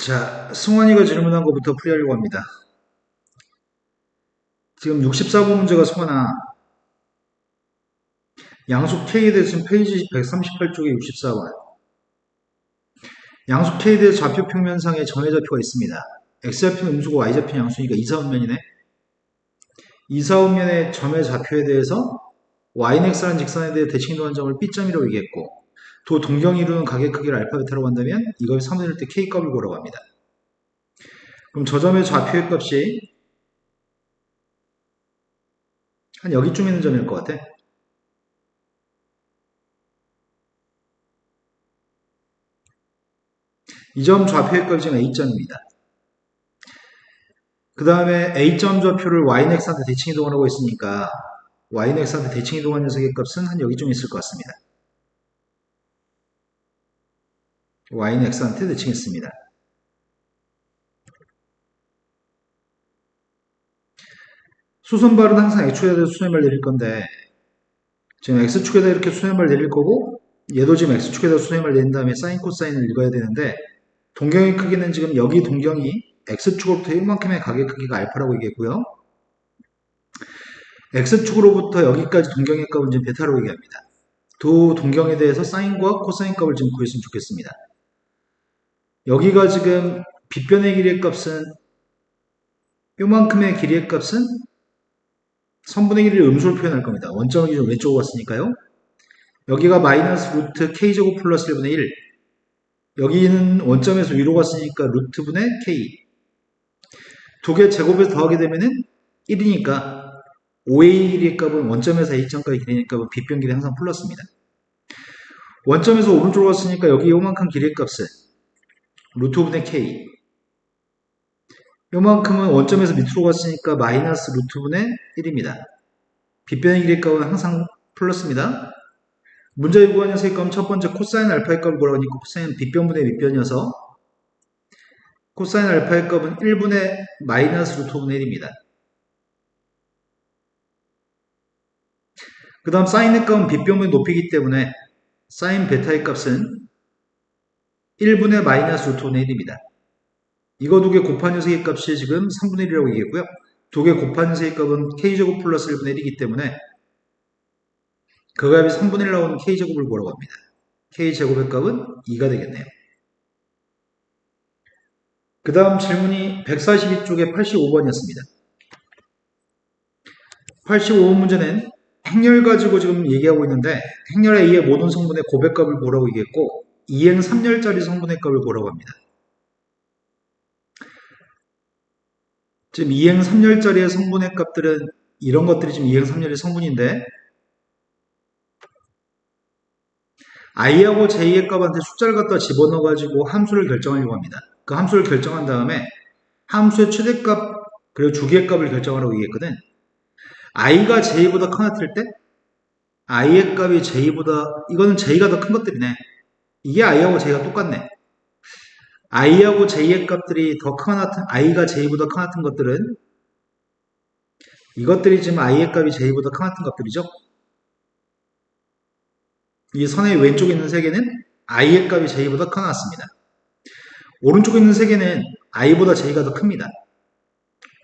자, 승환이가 질문한 것부터 풀이하려고 합니다. 지금 64번 문제가 승환아, 양수 K에 대해서 지금 페이지 138쪽에 64번. 양수 K에 대해서 좌표 평면상에 정해좌표가 있습니다. X좌표는 음수고 Y좌표는 양수니까 이사분면이네. 이사분면의 점의 좌표에 대해서 Y는 X라는 직선에 대해 대칭도한 점을 B점이라고 얘기했고, 도 동경이 이루는 각의 크기를 알파 베타라고 한다면 이걸 3분의 1때 K값을 구하라고 합니다. 그럼 저 점의 좌표의 값이 한 여기쯤 있는 점일 것 같아. 이 점 좌표의 값이 지금 A점입니다. 그 다음에 A점 좌표를 Y는 X한테 대칭 이동하라고 했으니까 Y는 X한테 대칭 이동한 녀석의 값은 한 여기쯤 있을 것 같습니다. Y는 X한테 대칭했습니다. 수선발은 항상 X축에다 대서 수선발 내릴 건데 지금 X축에다 이렇게 수선발 내릴 거고 얘도 지금 X축에다 수선발 내린 다음에 사인 코사인을 읽어야 되는데 동경의 크기는 지금 여기 동경이 X축으로부터 이만큼의 각의 크기가 알파라고 얘기했고요. X축으로부터 여기까지 동경의 값은 지금 베타로 얘기합니다. 두 동경에 대해서 사인과 코사인 값을 지금 구했으면 좋겠습니다. 여기가 지금 빗변의 길이의 값은 요만큼의 길이의 값은 선분의 길이를 음수로 표현할 겁니다. 원점을 기준 왼쪽으로 갔으니까요. 여기가 마이너스 루트 k제곱 플러스 1분의 1. 여기는 원점에서 위로 갔으니까 루트분의 k. 두 개 제곱해서 더하게 되면은 1이니까 5a 길이의 값은 원점에서 a점까지 길이의 값은 빗변 길이 항상 플러스입니다. 원점에서 오른쪽으로 갔으니까 여기 요만큼 길이의 값은 루트분의 k. 요만큼은 원점에서 밑으로 갔으니까 마이너스 루트분의 1입니다. 빗변의 길이의 값은 항상 플러스입니다. 문제에 구한 녀석의 값은 첫 번째 코사인 알파의 값을 구하라고 하니까 코사인은 빗변분의 밑변이어서 코사인 알파의 값은 1분의 마이너스 루트분의 1입니다. 그 다음 사인의 값은 빗변분의 높이기 때문에 사인 베타의 값은 1분의 마이너스 루트분의 1입니다. 이거 두 개 곱한 녀석의 값이 지금 3분의 1이라고 얘기했고요. 두 개 곱한 녀석의 값은 k제곱 플러스 1분의 1이기 때문에 그 값이 3분의 1 나오는 k제곱을 구하라고 합니다. k제곱의 값은 2가 되겠네요. 그 다음 질문이 142쪽에 85번이었습니다. 85번 문제는 행렬 가지고 지금 얘기하고 있는데 행렬 A의 모든 성분의 고백값을 구하라고 얘기했고 2행 3열짜리 성분의 값을 구하라고 합니다. 지금 2행 3열짜리의 성분의 값들은 이런 것들이 지금 2행 3열의 성분인데 i하고 j의 값한테 숫자를 갖다 집어넣어가지고 함수를 결정하려고 합니다. 그 함수를 결정한 다음에 함수의 최대값 그리고 주기의 값을 결정하라고 얘기했거든. i가 j보다 커났을 때 i의 값이 j보다 이거는 j가 더 큰 것들이네. 이게 i하고 j가 똑같네. i하고 j의 값들이 더 커나타 i가 j보다 커나탄 것들은 이것들이 지금 i의 값이 j보다 커나탄 값들이죠. 이 선의 왼쪽에 있는 세 개는 i의 값이 j보다 커나왔습니다. 오른쪽에 있는 세 개는 i보다 j가 더 큽니다.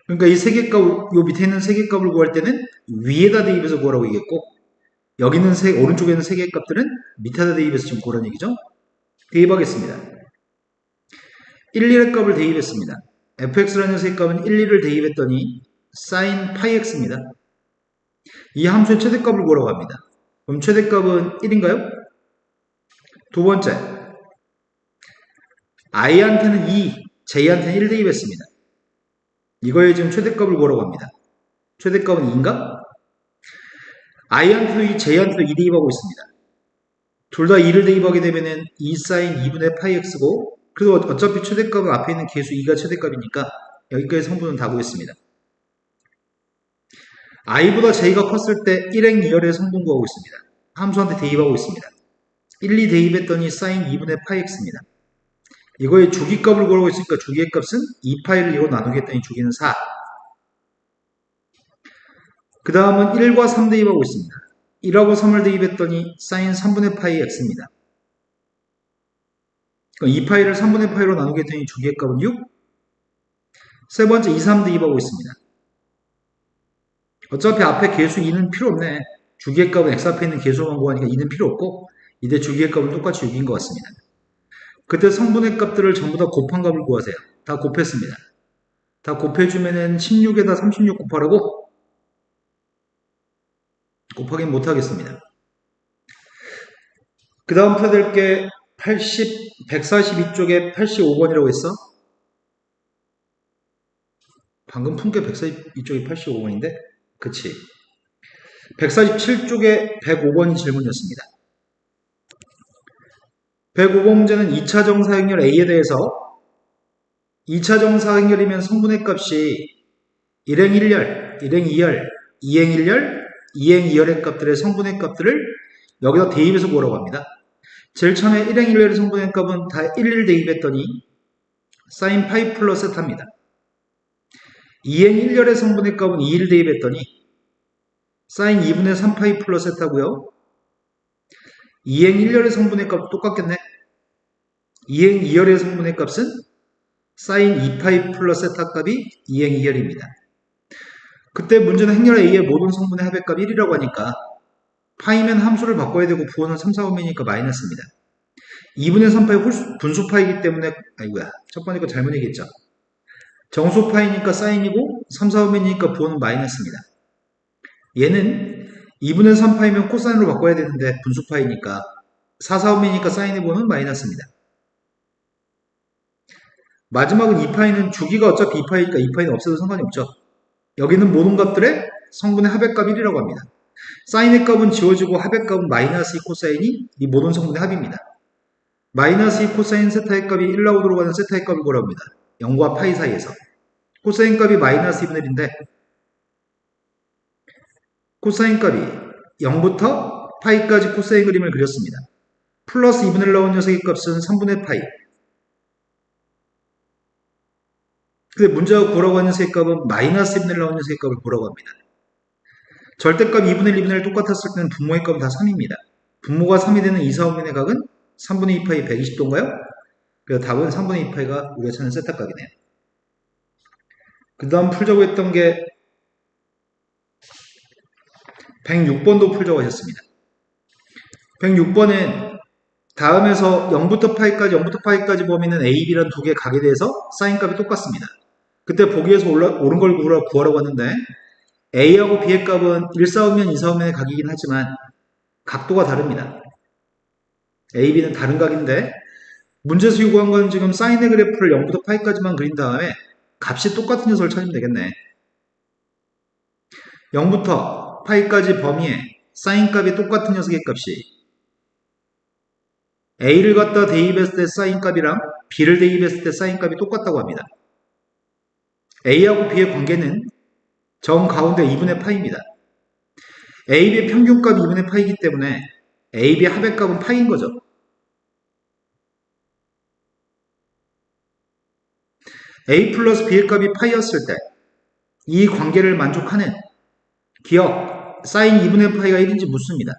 그러니까 이 세 개 값, 요 밑에 있는 세 개 값을 구할 때는 위에다 대입해서 구하라고 얘기했고 여기 있는 오른쪽에 있는 세 개 값들은 밑에다 대입해서 지금 구하라는 얘기죠. 대입하겠습니다. 1, 1의 값을 대입했습니다. fx라는 녀석의 값은 1, 2를 대입했더니 sin 파이x입니다. 이 함수의 최대값을 구하라고 합니다. 그럼 최대값은 1인가요? 두 번째, i한테는 2, j한테는 1 대입했습니다. 이거에 지금 최대값을 구하라고 합니다. 최대값은 2인가? i한테도 2, j한테도 2 대입하고 있습니다. 둘 다 2를 대입하게 되면은 2 sin 2분의 파이 x고 그래도 어차피 최대값은 앞에 있는 계수 2가 최대값이니까 여기까지 성분은 다 구했습니다. i보다 j가 컸을 때 1행 2열의 성분 구하고 있습니다. 함수한테 대입하고 있습니다. 1, 2 대입했더니 sin 2분의 파이 x입니다. 이거의 주기값을 구하고 있으니까 주기의 값은 2파이를 이거 나누게 했더니 주기는 4. 그 다음은 1과 3 대입하고 있습니다. 1하고 3을 대입했더니 sin 3분의 파이 x입니다. 그럼 2파이를 3분의 파이로 나누게 했더니 주기의 값은 6. 세 번째 2, 3 대입하고 있습니다. 어차피 앞에 계수 2는 필요 없네. 주기의 값은 x 앞에 있는 계수만 구하니까 2는 필요 없고 이때 주기의 값은 똑같이 6인 것 같습니다. 그때 성분의 값들을 전부 다 곱한 값을 구하세요. 다 곱했습니다. 다 곱해주면은 16에다 36 곱하라고? 곱하기는 못하겠습니다. 그 다음 풀어야 될 게 142쪽에 85번이라고 했어? 방금 푼 게 142쪽이 85번인데? 그치. 147쪽에 105번이 질문이었습니다. 105번 문제는 2차 정사행렬 A에 대해서 2차 정사행렬이면 성분의 값이 1행 1열, 1행 2열, 2행 1열, 2행 2열의 값들의 성분의 값들을 여기다 대입해서 구하라고 합니다. 제일 처음에 1행 1열의 성분의 값은 다 11 대입했더니 sin 파이 플러스 세타입니다. 2행 1열의 성분의 값은 2일 대입했더니 sin 2분의 3파이 플러스 세타고요. 2행 1열의 성분의 값도 똑같겠네. 2행 2열의 성분의 값은 sin 2파이 플러스 세타 값이 2행 2열입니다. 그때 문제는 행렬 A의 모든 성분의 합의값 1이라고 하니까 파이면 함수를 바꿔야 되고 부호는 3, 4, 5면이니까 마이너스입니다. 2분의 3파이 분수파이기 때문에 아이고야 첫 번째 거 잘못 얘기했죠. 정수파이니까 사인이고 3, 4, 5면이니까 부호는 마이너스입니다. 얘는 2분의 3파이면 코사인으로 바꿔야 되는데 분수파이니까 4, 4, 5면이니까 사인의 부호는 마이너스입니다. 마지막은 2파이는 주기가 어차피 2파이니까 2파이는 없애도 상관이 없죠. 여기는 모든 값들의 성분의 합의값 1이라고 합니다. 사인의 값은 지워지고 합의값은 마이너스 2 코사인이 이 모든 성분의 합입니다. 마이너스 2 코사인 세타의 값이 1 나오도록 하는 세타의 값을 구하라고 합니다. 0과 파이 사이에서. 코사인 값이 마이너스 2분의 1인데 코사인 값이 0부터 파이까지 코사인 그림을 그렸습니다. 플러스 2분의 1 나온 녀석의 값은 3분의 파이. 근데 문제가 구하라고 하는 녀석의 값은 마이너스 2분의 1 나온 녀석의 값을 구하라고 합니다. 절대값 2분의 1, 2분의 1 똑같았을 때는 분모의 값은 다 3입니다. 분모가 3이 되는 2, 4, 5면의 각은 3분의 2파이 120도인가요? 그래서 답은 3분의 2파이가 우리가 찾는 세타값이네요. 그 다음 풀자고 했던 게 106번도 풀자고 하셨습니다. 106번은 다음에서 0부터 파이까지 범위는 A, B라는 두 개의 각에 대해서 사인값이 똑같습니다. 그때 보기에서 옳은 걸 구하라고 하는데 A하고 B의 값은 1, 4, 5면, 2, 4, 5면의 각이긴 하지만 각도가 다릅니다. A, B는 다른 각인데 문제에서 요구한 건 지금 사인의 그래프를 0부터 파이까지만 그린 다음에 값이 똑같은 녀석을 찾으면 되겠네. 0부터 파이까지 범위에 사인 값이 똑같은 녀석의 값이 A를 갖다 대입했을 때 사인 값이랑 B를 대입했을 때 사인 값이 똑같다고 합니다. A하고 B의 관계는 정 가운데 2분의 파이입니다. AB의 평균값이 2분의 파이이기 때문에 AB의 합의값은 파이인 거죠. A 플러스 B의 값이 파이였을 때 이 관계를 만족하는 기억, 사인 2분의 파이가 1인지 묻습니다.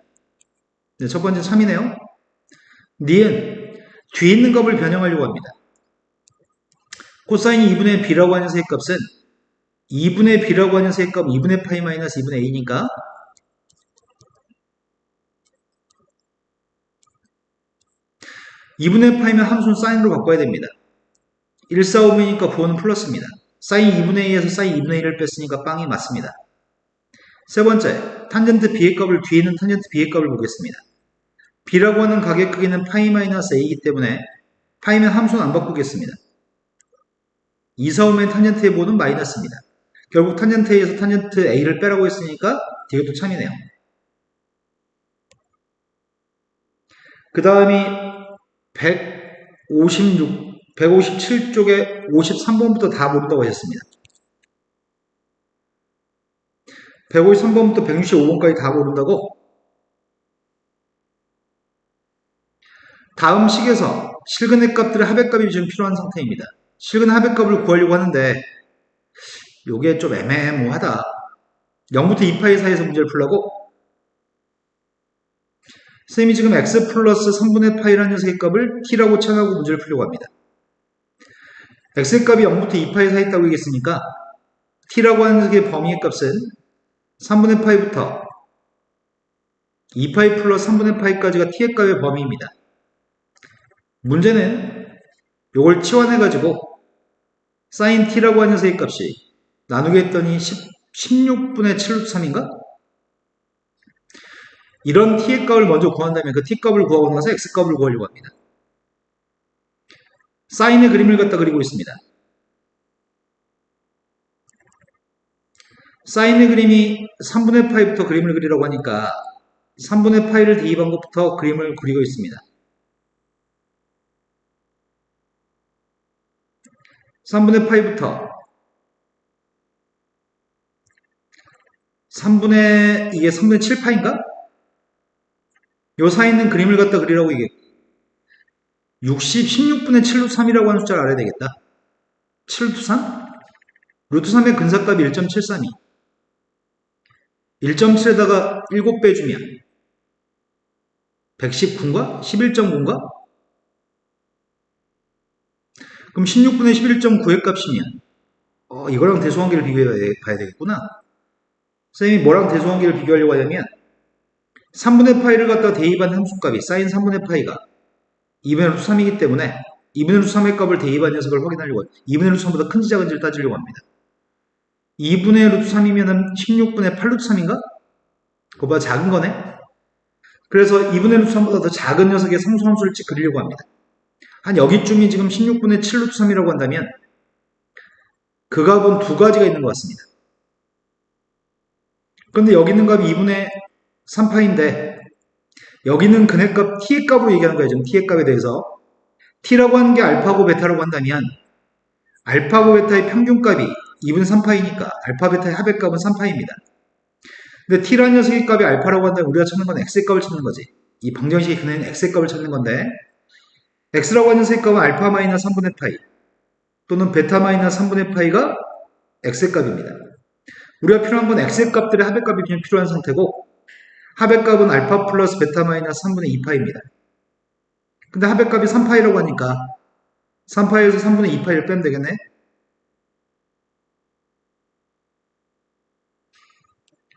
네, 첫 번째 3이네요. 니은 뒤에 있는 값을 변형하려고 합니다. 코사인이 2분의 B라고 하는 녀석의 값은 2분의 B라고 하는 녀석의 값 2분의 파이 마이너스 2분의 A니까 2분의 파이면 함수는 사인으로 바꿔야 됩니다. 1, 4, 5이니까 부호는 플러스입니다. 사인 2분의 2에서 사인 2분의 1을 뺐으니까 빵이 맞습니다. 세 번째, 탄젠트 B의 값을 뒤에 있는 탄젠트 B의 값을 보겠습니다. B라고 하는 각의 크기는 파이 마이너스 A이기 때문에 파이면 함수는 안 바꾸겠습니다. 2, 4, 5면 탄젠트의 부호는 마이너스입니다. 결국 탄젠트 A에서 탄젠트 A를 빼라고 했으니까 이것도 참이네요. 그 다음이 157쪽에 53번부터 다 모른다고 하셨습니다. 153번부터 165번까지 다 모른다고? 다음 식에서 실근의 값들의 합의값이 지금 필요한 상태입니다. 실근 합의값을 구하려고 하는데 요게 좀 애매모하다. 0부터 2파이 사이에서 문제를 풀라고? 쌤이 지금 x 플러스 3분의 파이라는 녀석의 값을 t라고 정하고 문제를 풀려고 합니다. x의 값이 0부터 2파이 사이 있다고 얘기했으니까 t라고 하는 녀석의 범위의 값은 3분의 파이부터 2파이 플러스 3분의 파이까지가 t의 값의 범위입니다. 문제는 이걸 치환해가지고 sin t라고 하는 녀석의 값이 나누게 했더니 16분의 7루트 3인가? 이런 t의 값을 먼저 구한다면 그 t 값을 구하고 나서 x 값을 구하려고 합니다. 사인의 그림을 갖다 그리고 있습니다. 사인의 그림이 3분의 파이부터 그림을 그리라고 하니까 3분의 파이를 대입한 것부터 그림을 그리고 있습니다. 3분의 파이부터 이게 3분의 7파인가? 요 사이에 있는 그림을 갖다 그리라고 이게 16분의 7루트 3이라고 하는 숫자를 알아야 되겠다. 7루트 3? 루트 3의 근사값이 1.73이 1.7에다가 7 빼주면 119인가? 11.9인가? 그럼 16분의 11.9의 값이면 이거랑 대소관계를 비교해 봐야 되겠구나. 선생님이 뭐랑 대소관계를 비교하려고 하냐면 3분의 파이를 갖다 대입한 함수값이 사인 3분의 파이가 2분의 루트 3이기 때문에 2분의 루트 3의 값을 대입한 녀석을 확인하려고 해요. 2분의 루트 3보다 큰지 작은지를 따지려고 합니다. 2분의 루트 3이면 16분의 8루트 3인가? 그거보다 작은 거네? 그래서 2분의 루트 3보다 더 작은 녀석의 상수함수를 그리려고 합니다. 한 여기쯤이 지금 16분의 7루트 3이라고 한다면 그 값은 두 가지가 있는 것 같습니다. 그런데 여기 있는 값이 2분의 3파인데 여기 있는 근해값 t의 값으로 얘기하는 거예요. 지금 t의 값에 대해서 t라고 하는 게 알파고 베타라고 한다면 알파고 베타의 평균값이 2분의 3파이니까 알파 베타의 합의값은 3파입니다. 근데 t라는 녀석의 값이 알파라고 한다면 우리가 찾는 건 x의 값을 찾는 거지. 이 방정식의 근해는 x의 값을 찾는 건데 x라고 하는 녀석의 값은 알파 마이너스 3분의 파이 또는 베타 마이너스 3분의 파이가 x의 값입니다. 우리가 필요한 건 x의 값들의 합의값이 필요한 상태고 합의값은 알파 플러스 베타 마이너스 3분의 2파입니다. 근데 합의값이 3파이라고 하니까 3파이에서 3분의 2파이를 빼면 되겠네.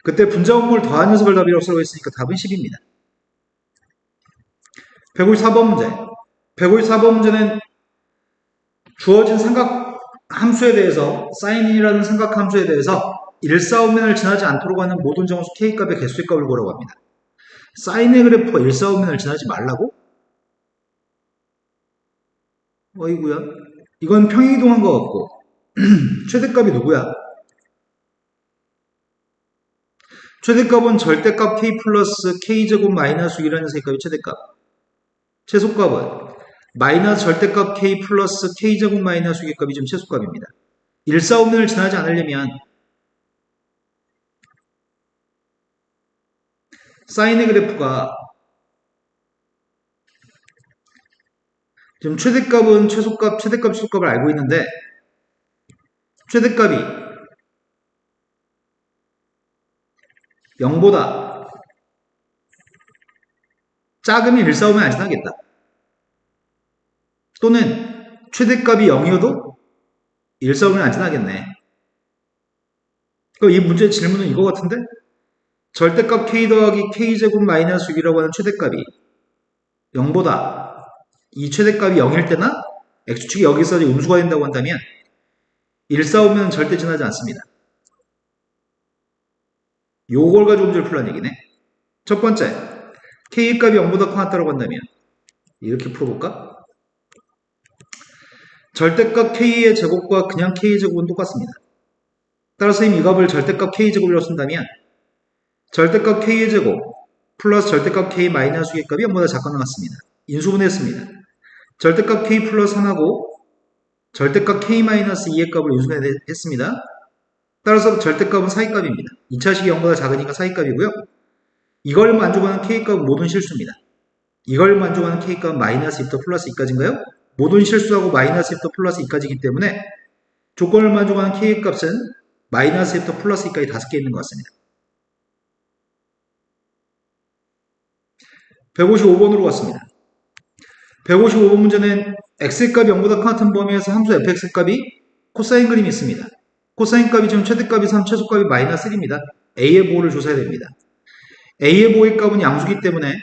그때 분자분모를 더한 녀석을 답이라고 쓰라고 했으니까 답은 10입니다. 154번 문제. 154번 문제는 주어진 삼각 함수에 대해서 사인이라는 삼각 함수에 대해서 일사오면을 지나지 않도록 하는 모든 정수 k값의 개수의 값을 구하라고 합니다. 사인의 그래프가 일사오면을 지나지 말라고? 어이구야. 이건 평행이동한 것 같고 최대값이 누구야? 최대값은 절대값 k 플러스 k제곱 마이너스 6이라는 녀석의 값이 최대값. 최소값은 마이너스 절대값 k 플러스 k제곱 마이너스 6의 값이 지금 최소값입니다. 일사오면을 지나지 않으려면 사인의 그래프가 지금 최대값은 최소값, 최대값, 최소값을 알고 있는데 최대값이 0보다 작으면 일사오면 안 지나겠다. 또는 최대값이 0이어도 일사오면 안 지나겠네. 그럼 이 문제의 질문은 이거 같은데? 절대값 k 더하기 k제곱 마이너스 6이라고 하는 최대값이 0보다 이 최대값이 0일 때나 x축이 여기서 음수가 된다고 한다면 일사오면 절대 지나지 않습니다. 요걸 가지고 문제를 풀란 얘기네. 첫 번째, k 값이 0보다 커났다고 한다면 이렇게 풀어볼까? 절대값 k의 제곱과 그냥 k의 제곱은 똑같습니다. 따라서 이 값을 절대값 k제곱이라고 쓴다면 절대값 k의 제곱 플러스 절대값 k 마이너스 6의 값이 0보다 작거나 같습니다. 인수분해했습니다. 절대값 k 플러스 3하고 절대값 k 마이너스 2의 값을 인수분해했습니다. 따라서 절대값은 사이값입니다. 2차식이 0보다 작으니까 사이값이고요. 이걸 만족하는 k값은 모든 실수입니다. 이걸 만족하는 k값은 마이너스 2부터 플러스 2까지인가요? 모든 실수하고 마이너스 2부터 플러스 2까지이기 때문에 조건을 만족하는 k값은 마이너스 2부터 플러스 2까지 5개 있는 것 같습니다. 155번으로 갔습니다. 155번 문제는 x의 값이 0보다 같은 범위에서 함수 fx의 값이 코사인 그림이 있습니다. 코사인 값이 지금 최대값이 3, 최소값이 마이너스 1입니다. a의 보호를 조사해야 됩니다. a의 보호의 값은 양수기 때문에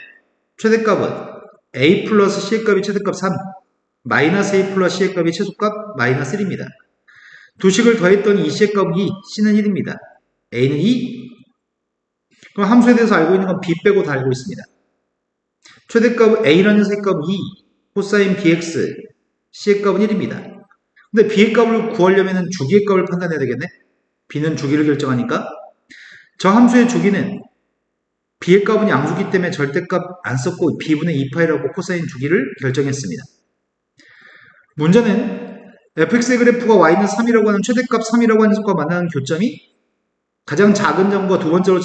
최대값은 a 플러스 c의 값이 최대값 3, 마이너스 a 플러스 c의 값이 최소값 마이너스 1입니다. 두 식을 더했더니 이 c의 값은 2, c는 1입니다. a는 2. 그럼 함수에 대해서 알고 있는 건 b 빼고 다 알고 있습니다. 최대값 a라는 녀석의 값은 2, 코사인 bx, c의 값은 1입니다. 근데 b의 값을 구하려면 주기의 값을 판단해야 되겠네? b는 주기를 결정하니까 저 함수의 주기는 b의 값은 양수기 때문에 절대값 안 썼고 b분의 2파이라고 코사인 주기를 결정했습니다. 문제는 fx의 그래프가 y는 3이라고 하는 최대값 3이라고 하는 녀석과 만나는 교점이 가장 작은 점과 두 번째로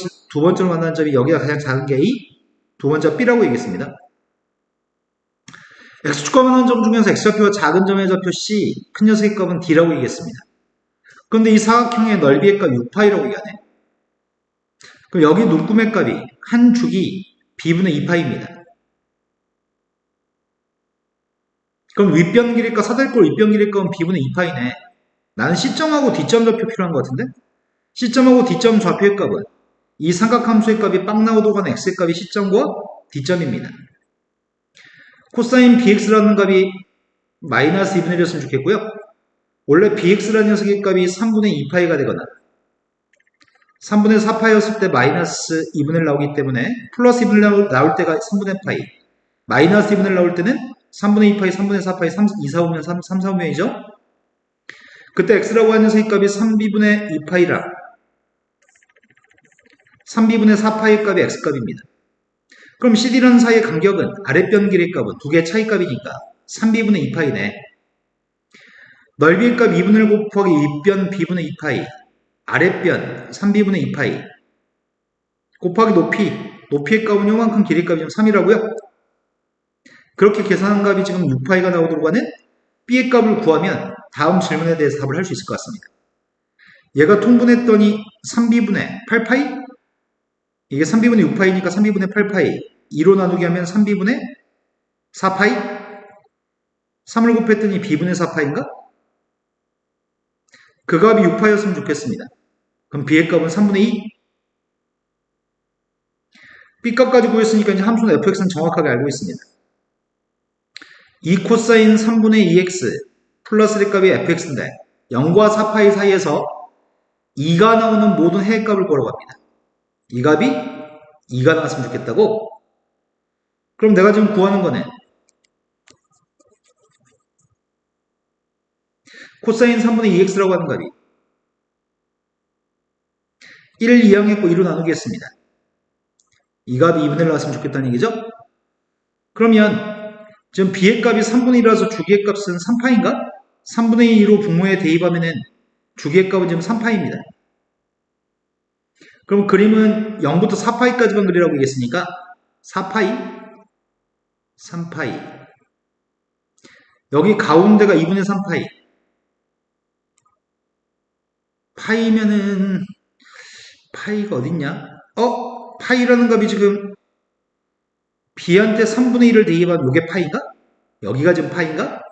만나는 점이 여기가 가장 작은 게 a, 두 번째가 b라고 얘기했습니다. x축과 만나는 점 중에서 x좌표와 작은 점의 좌표 c, 큰 녀석의 값은 d라고 얘기했습니다. 그런데 이 사각형의 넓이의 값 6파이라고 얘기하네. 그럼 여기 눈금의 값이 한 주기 b분의 2파입니다. 그럼 윗변 길이값 사다리꼴 윗변 길이값은 b분의 2파이네. 나는 C점하고 D점 좌표 필요한 것 같은데? C점하고 D점 좌표의 값은 이 삼각함수의 값이 빵 나오도록 하는 x의 값이 C점과 D점입니다. 코사인 bx라는 값이 마이너스 2분의 1이었으면 좋겠고요. 원래 bx라는 녀석의 값이 3분의 2파이가 되거나 3분의 4파이였을 때 마이너스 2분의 1 나오기 때문에 플러스 2분의 1 나올 때가 3분의 파이, 마이너스 2분의 1 나올 때는 3분의 2파이, 3분의 4파이, 2, 4분의 3, 3, 4분의이죠. 그때 x라고 하는 녀석의 값이 3b분의 2파이라 3b분의 4파이의 값이 x값입니다. 그럼 CD라는 사이의 간격은 아랫변 길이의 값은 두 개의 차이값이니까 3b분의 2파이네. 넓이의 값 2분의 1 곱하기 윗변 b분의 2파이, 아랫변 3b분의 2파이 곱하기 높이의 값은 요만큼 길이의 값이 3이라고요? 그렇게 계산한 값이 지금 6파이가 나오도록 하는 b의 값을 구하면 다음 질문에 대해서 답을 할 수 있을 것 같습니다. 얘가 통분했더니 3b분의 8파이? 이게 3b분의 6파이니까 3b분의 8파이 2로 나누게 하면 3b분의 4파이? 3을 곱했더니 b분의 4파인가? 그 값이 6파이였으면 좋겠습니다. 그럼 b의 값은 3분의 2? b 값까지 구했으니까 이제 함수는 fx는 정확하게 알고 있습니다. 2 코사인 3분의 2x 플러스의 값이 fx인데 0과 4파이 사이에서 2가 나오는 모든 해의 값을 구하라고 합니다. 이 값이 2가 나왔으면 좋겠다고? 그럼 내가 지금 구하는 거는 코사인 3분의 2x라고 하는 값이 1을 이항했고 2로 나누겠습니다. 이 값이 2분의 1 나왔으면 좋겠다는 얘기죠? 그러면 지금 b의 값이 3분의 1이라서 주기의 값은 3파인가? 3분의 2로 분모에 대입하면 주기의 값은 지금 3파입니다. 그럼 그림은 0부터 4파이까지만 그리라고 얘기했으니까 4파이, 3파이 여기 가운데가 2분의 3파이 파이면은 파이가 어딨냐? 파이라는 값이 지금 b한테 3분의 1을 대입하면 요게 파이인가? 여기가 지금 파이인가?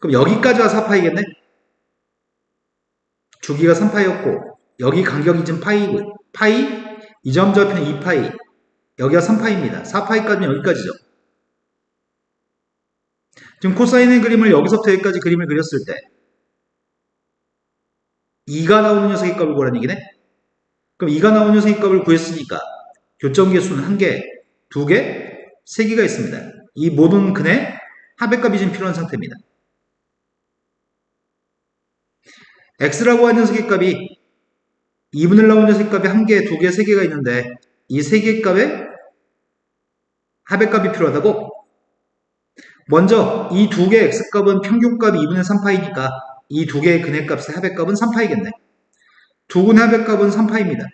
그럼 여기까지가 4파이겠네? 주기가 3파이였고 여기 간격이 지금 파이고 파이 이 점 좌표는 2파이 여기가 3파이입니다. 4파이까지는 여기까지죠. 지금 코사인의 그림을 여기서부터 여기까지 그림을 그렸을 때 2가 나오는 녀석의 값을 구하라는 얘기네? 그럼 2가 나오는 녀석의 값을 구했으니까 교점 개수는 1개, 2개, 3개가 있습니다. 이 모든 근의 합의값이 지금 필요한 상태입니다. x라고 하는 녀석의 값이 2분의 1 나오는 녀석의 값이 1개, 2개, 3개가 있는데 이 3개의 값에 합의값이 필요하다고? 먼저 이 2개의 x값은 평균값이 2분의 3파이니까 이 2개의 근의 값의 합의값은 3파이겠네. 두 근의 합의값은 3파입니다.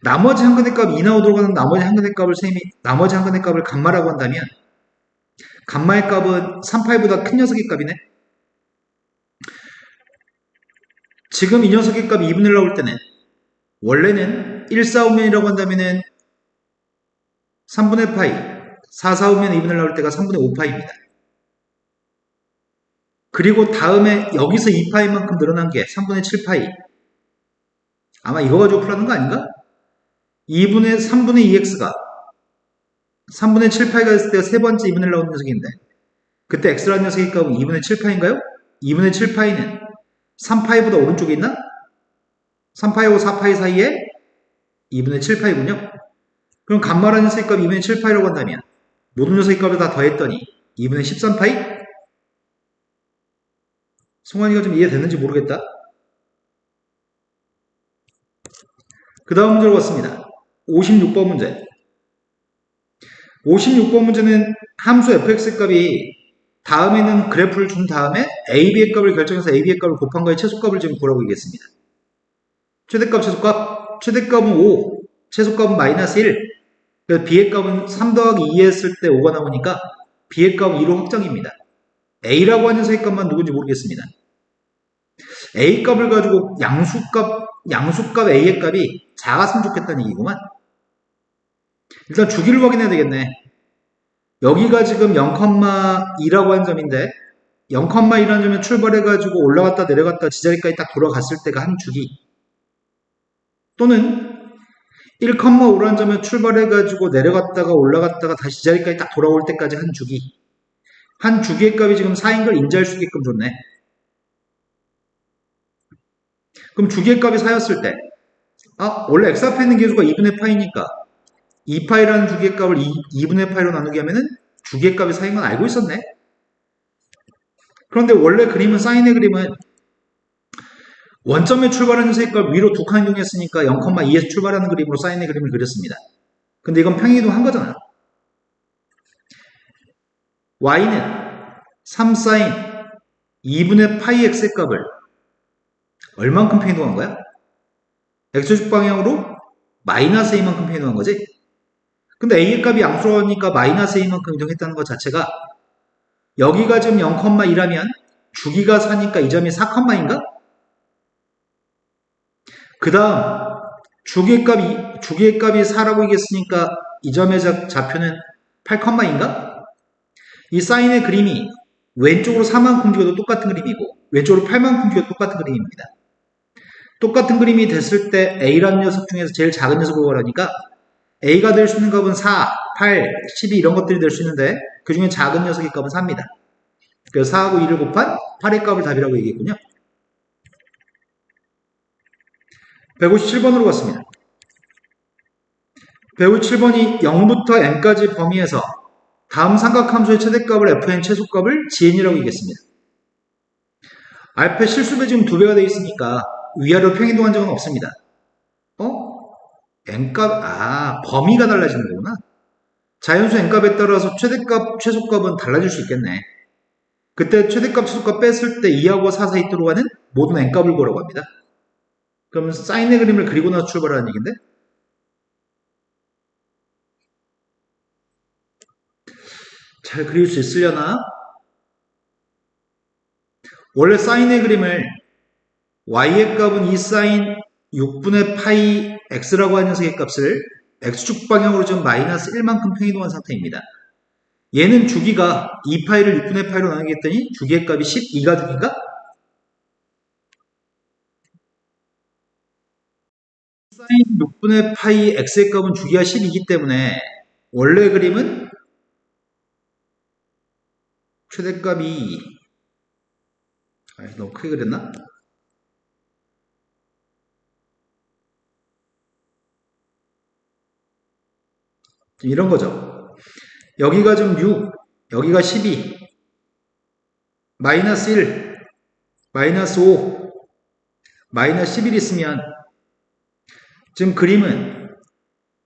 나머지 한 근의 값이 2 나오도록 하는 나머지 한 근의 값을 감마라고 한다면 감마의 값은 3파이보다 큰 녀석의 값이네. 지금 이 녀석의 값이 2분의 1 나올 때는 원래는 1 4우면이라고 한다면은 3분의 파이, 4 4우면 2분의 나올 때가 3분의 5파이입니다. 그리고 다음에 여기서 2파이만큼 늘어난 게 3분의 7파이. 아마 이거 가지고 풀었는 거 아닌가? 3분의 2x가 3분의 7파이가 됐을 때가 세 번째 2분의 나온 녀석인데 그때 x라는 녀석의 값은 2분의 7파인가요? 2분의 7파이는 3파이보다 오른쪽에 있나? 3파이하고 4파이 사이에 2분의 7파이군요. 그럼 간말하는 녀석의 값이 2분의 7파이라고 한다면 모든 녀석의 값을 다 더했더니 2분의 13파이? 송환이가 좀 이해됐는지 모르겠다. 그 다음 문제로 갔습니다. 56번 문제. 56번 문제는 함수 fx 값이 다음에는 그래프를 준 다음에 ab의 값을 결정해서 ab의 값을 곱한 거의 최소값을 지금 구하라고 얘기했습니다. 최대값, 최소값, 최대값은 5, 최소값은 마이너스 1. 그래서 b의 값은 3 더하기 2 했을 때 5가 나오니까 b의 값은 2로 확정입니다. a라고 하는 녀석의 값만 누군지 모르겠습니다. a 값을 가지고 양수값 a의 값이 작았으면 좋겠다는 얘기구만. 일단 주기를 확인해야 되겠네. 여기가 지금 0,2라고 하는 점인데 0,2라는 점에 출발해가지고 올라갔다 내려갔다 지자리까지 딱 돌아갔을 때가 한 주기, 또는 1,5라는 점에 출발해가지고 내려갔다가 올라갔다가 다시 지자리까지 딱 돌아올 때까지 한 주기. 한 주기의 값이 지금 4인 걸 인지할 수 있게끔 줬네. 그럼 주기의 값이 4였을 때 원래 x 앞에 있는 계수가 2분의 파이니까 2파이라는 주기의 값을 2분의 파이로 나누게 하면은 주기의 값이 4인 건 알고 있었네. 그런데 원래 그림은 사인의 그림은 원점에 출발하는 녀석의 값 위로 두 칸 이동했으니까 0,2에서 출발하는 그림으로 사인의 그림을 그렸습니다. 근데 이건 평행이동 한 거잖아. y는 3사인 2분의 파이 x의 값을 얼만큼 평행이동한 거야? x축 방향으로 마이너스 a만큼 평행이동한 거지? 근데 a의 값이 양수로니까 마이너스 a만큼 이동했다는 것 자체가 여기가 지금 0,2라면 주기가 4니까 이 점이 4,2인가? 그 다음 주기의 값이 4라고 얘기했으니까 이 점의 좌표는 8,2인가? 이 사인의 그림이 왼쪽으로 4만큼 움직여도 똑같은 그림이고 왼쪽으로 8만큼 움직여도 똑같은 그림입니다. 똑같은 그림이 됐을 때 a라는 녀석 중에서 제일 작은 녀석을 구하라니까 a가 될 수 있는 값은 4, 8, 12 이런 것들이 될 수 있는데 그 중에 작은 녀석의 값은 4입니다. 그래서 4하고 2를 곱한 8의 값을 답이라고 얘기했군요. 157번으로 갔습니다. 157번이 0부터 n까지 범위에서 다음 삼각함수의 최대값을 fn 최소값을 gn이라고 얘기했습니다. 알파 실수배 지금 2배가 되어 있으니까 위아래로 평행이동한 적은 없습니다. n값, 범위가 달라지는 거구나. 자연수 n값에 따라서 최대값, 최소값은 달라질 수 있겠네. 그때 최대값, 최소값 뺐을 때 2하고 4 사이 들어가는 모든 n값을 구하라고 합니다. 그러면 사인의 그림을 그리고 나서 출발하는 얘기인데 잘 그릴 수 있으려나? 원래 사인의 그림을 y의 값은 2사인 6분의 파이 x라고 하는 녀석의 값을 x축 방향으로 지금 마이너스 1만큼 평이동한 상태입니다. 얘는 주기가 2파이를 6분의 파이로 나누게 했더니 주기의 값이 12가 주기인가? 사인 6분의 파이 x의 값은 주기가 10이기 때문에 원래 그림은 최대값이 너무 크게 그렸나? 이런 거죠. 여기가 좀 6, 여기가 12, 마이너스 1, 마이너스 5, 마이너스 11 있으면 지금 그림은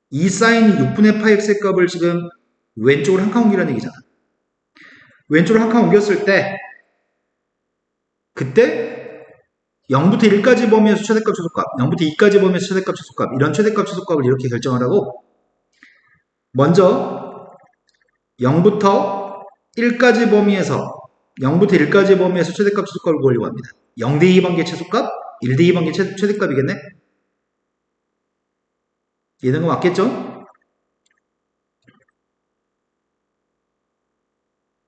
2 사인 6분의 파이 x의 값을 지금 왼쪽으로 한 칸 옮기라는 얘기잖아. 왼쪽으로 한 칸 옮겼을 때 그때 0부터 1까지 범위에서 최대값 최소값, 0부터 2까지 범위에서 최대값 최소값, 이런 최대값 최소값을 이렇게 결정하라고 먼저 0부터 1까지 범위에서 0부터 1까지 범위에서 최대값 최소값을 구하려고 합니다. 0대 2 관계 최소값, 1대 2 관계 최대값이겠네? 이해된 거 맞겠죠?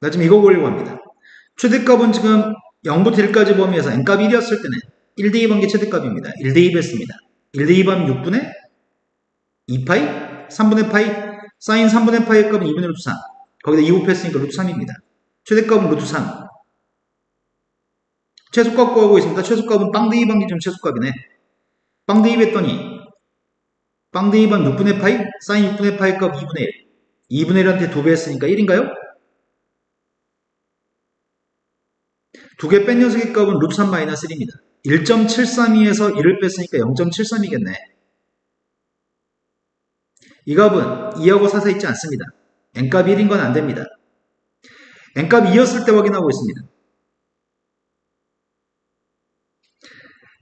나 지금 이거 보려고 합니다. 최대값은 지금 0부터 1까지 범위에서 n값이 1이었을 때는 1대 2 번개 최대값입니다. 1대 2 뺐습니다. 1대 2 하면 6분의 2파이, 3분의 파이, 사인 3분의 파이의 값은 2분의 루트 3. 거기다 2 곱했으니까 루트 3입니다. 최대값은 루트 3. 최소값 구하고 있습니다. 최소값은 빵대2 방지점 최소값이네. 빵대2 했더니 빵대2 반 6분의 파이, 사인 6분의 파이 값 2분의 1. 2분의 1한테 2배 했으니까 1인가요? 두 개 뺀 녀석의 값은 루트 3 마이너스 1입니다. 1.732에서 1을 뺐으니까 0.73이겠네. 이 값은 2하고 사서 있지 않습니다. n값이 1인 건 안 됩니다. n값이 2였을 때 확인하고 있습니다.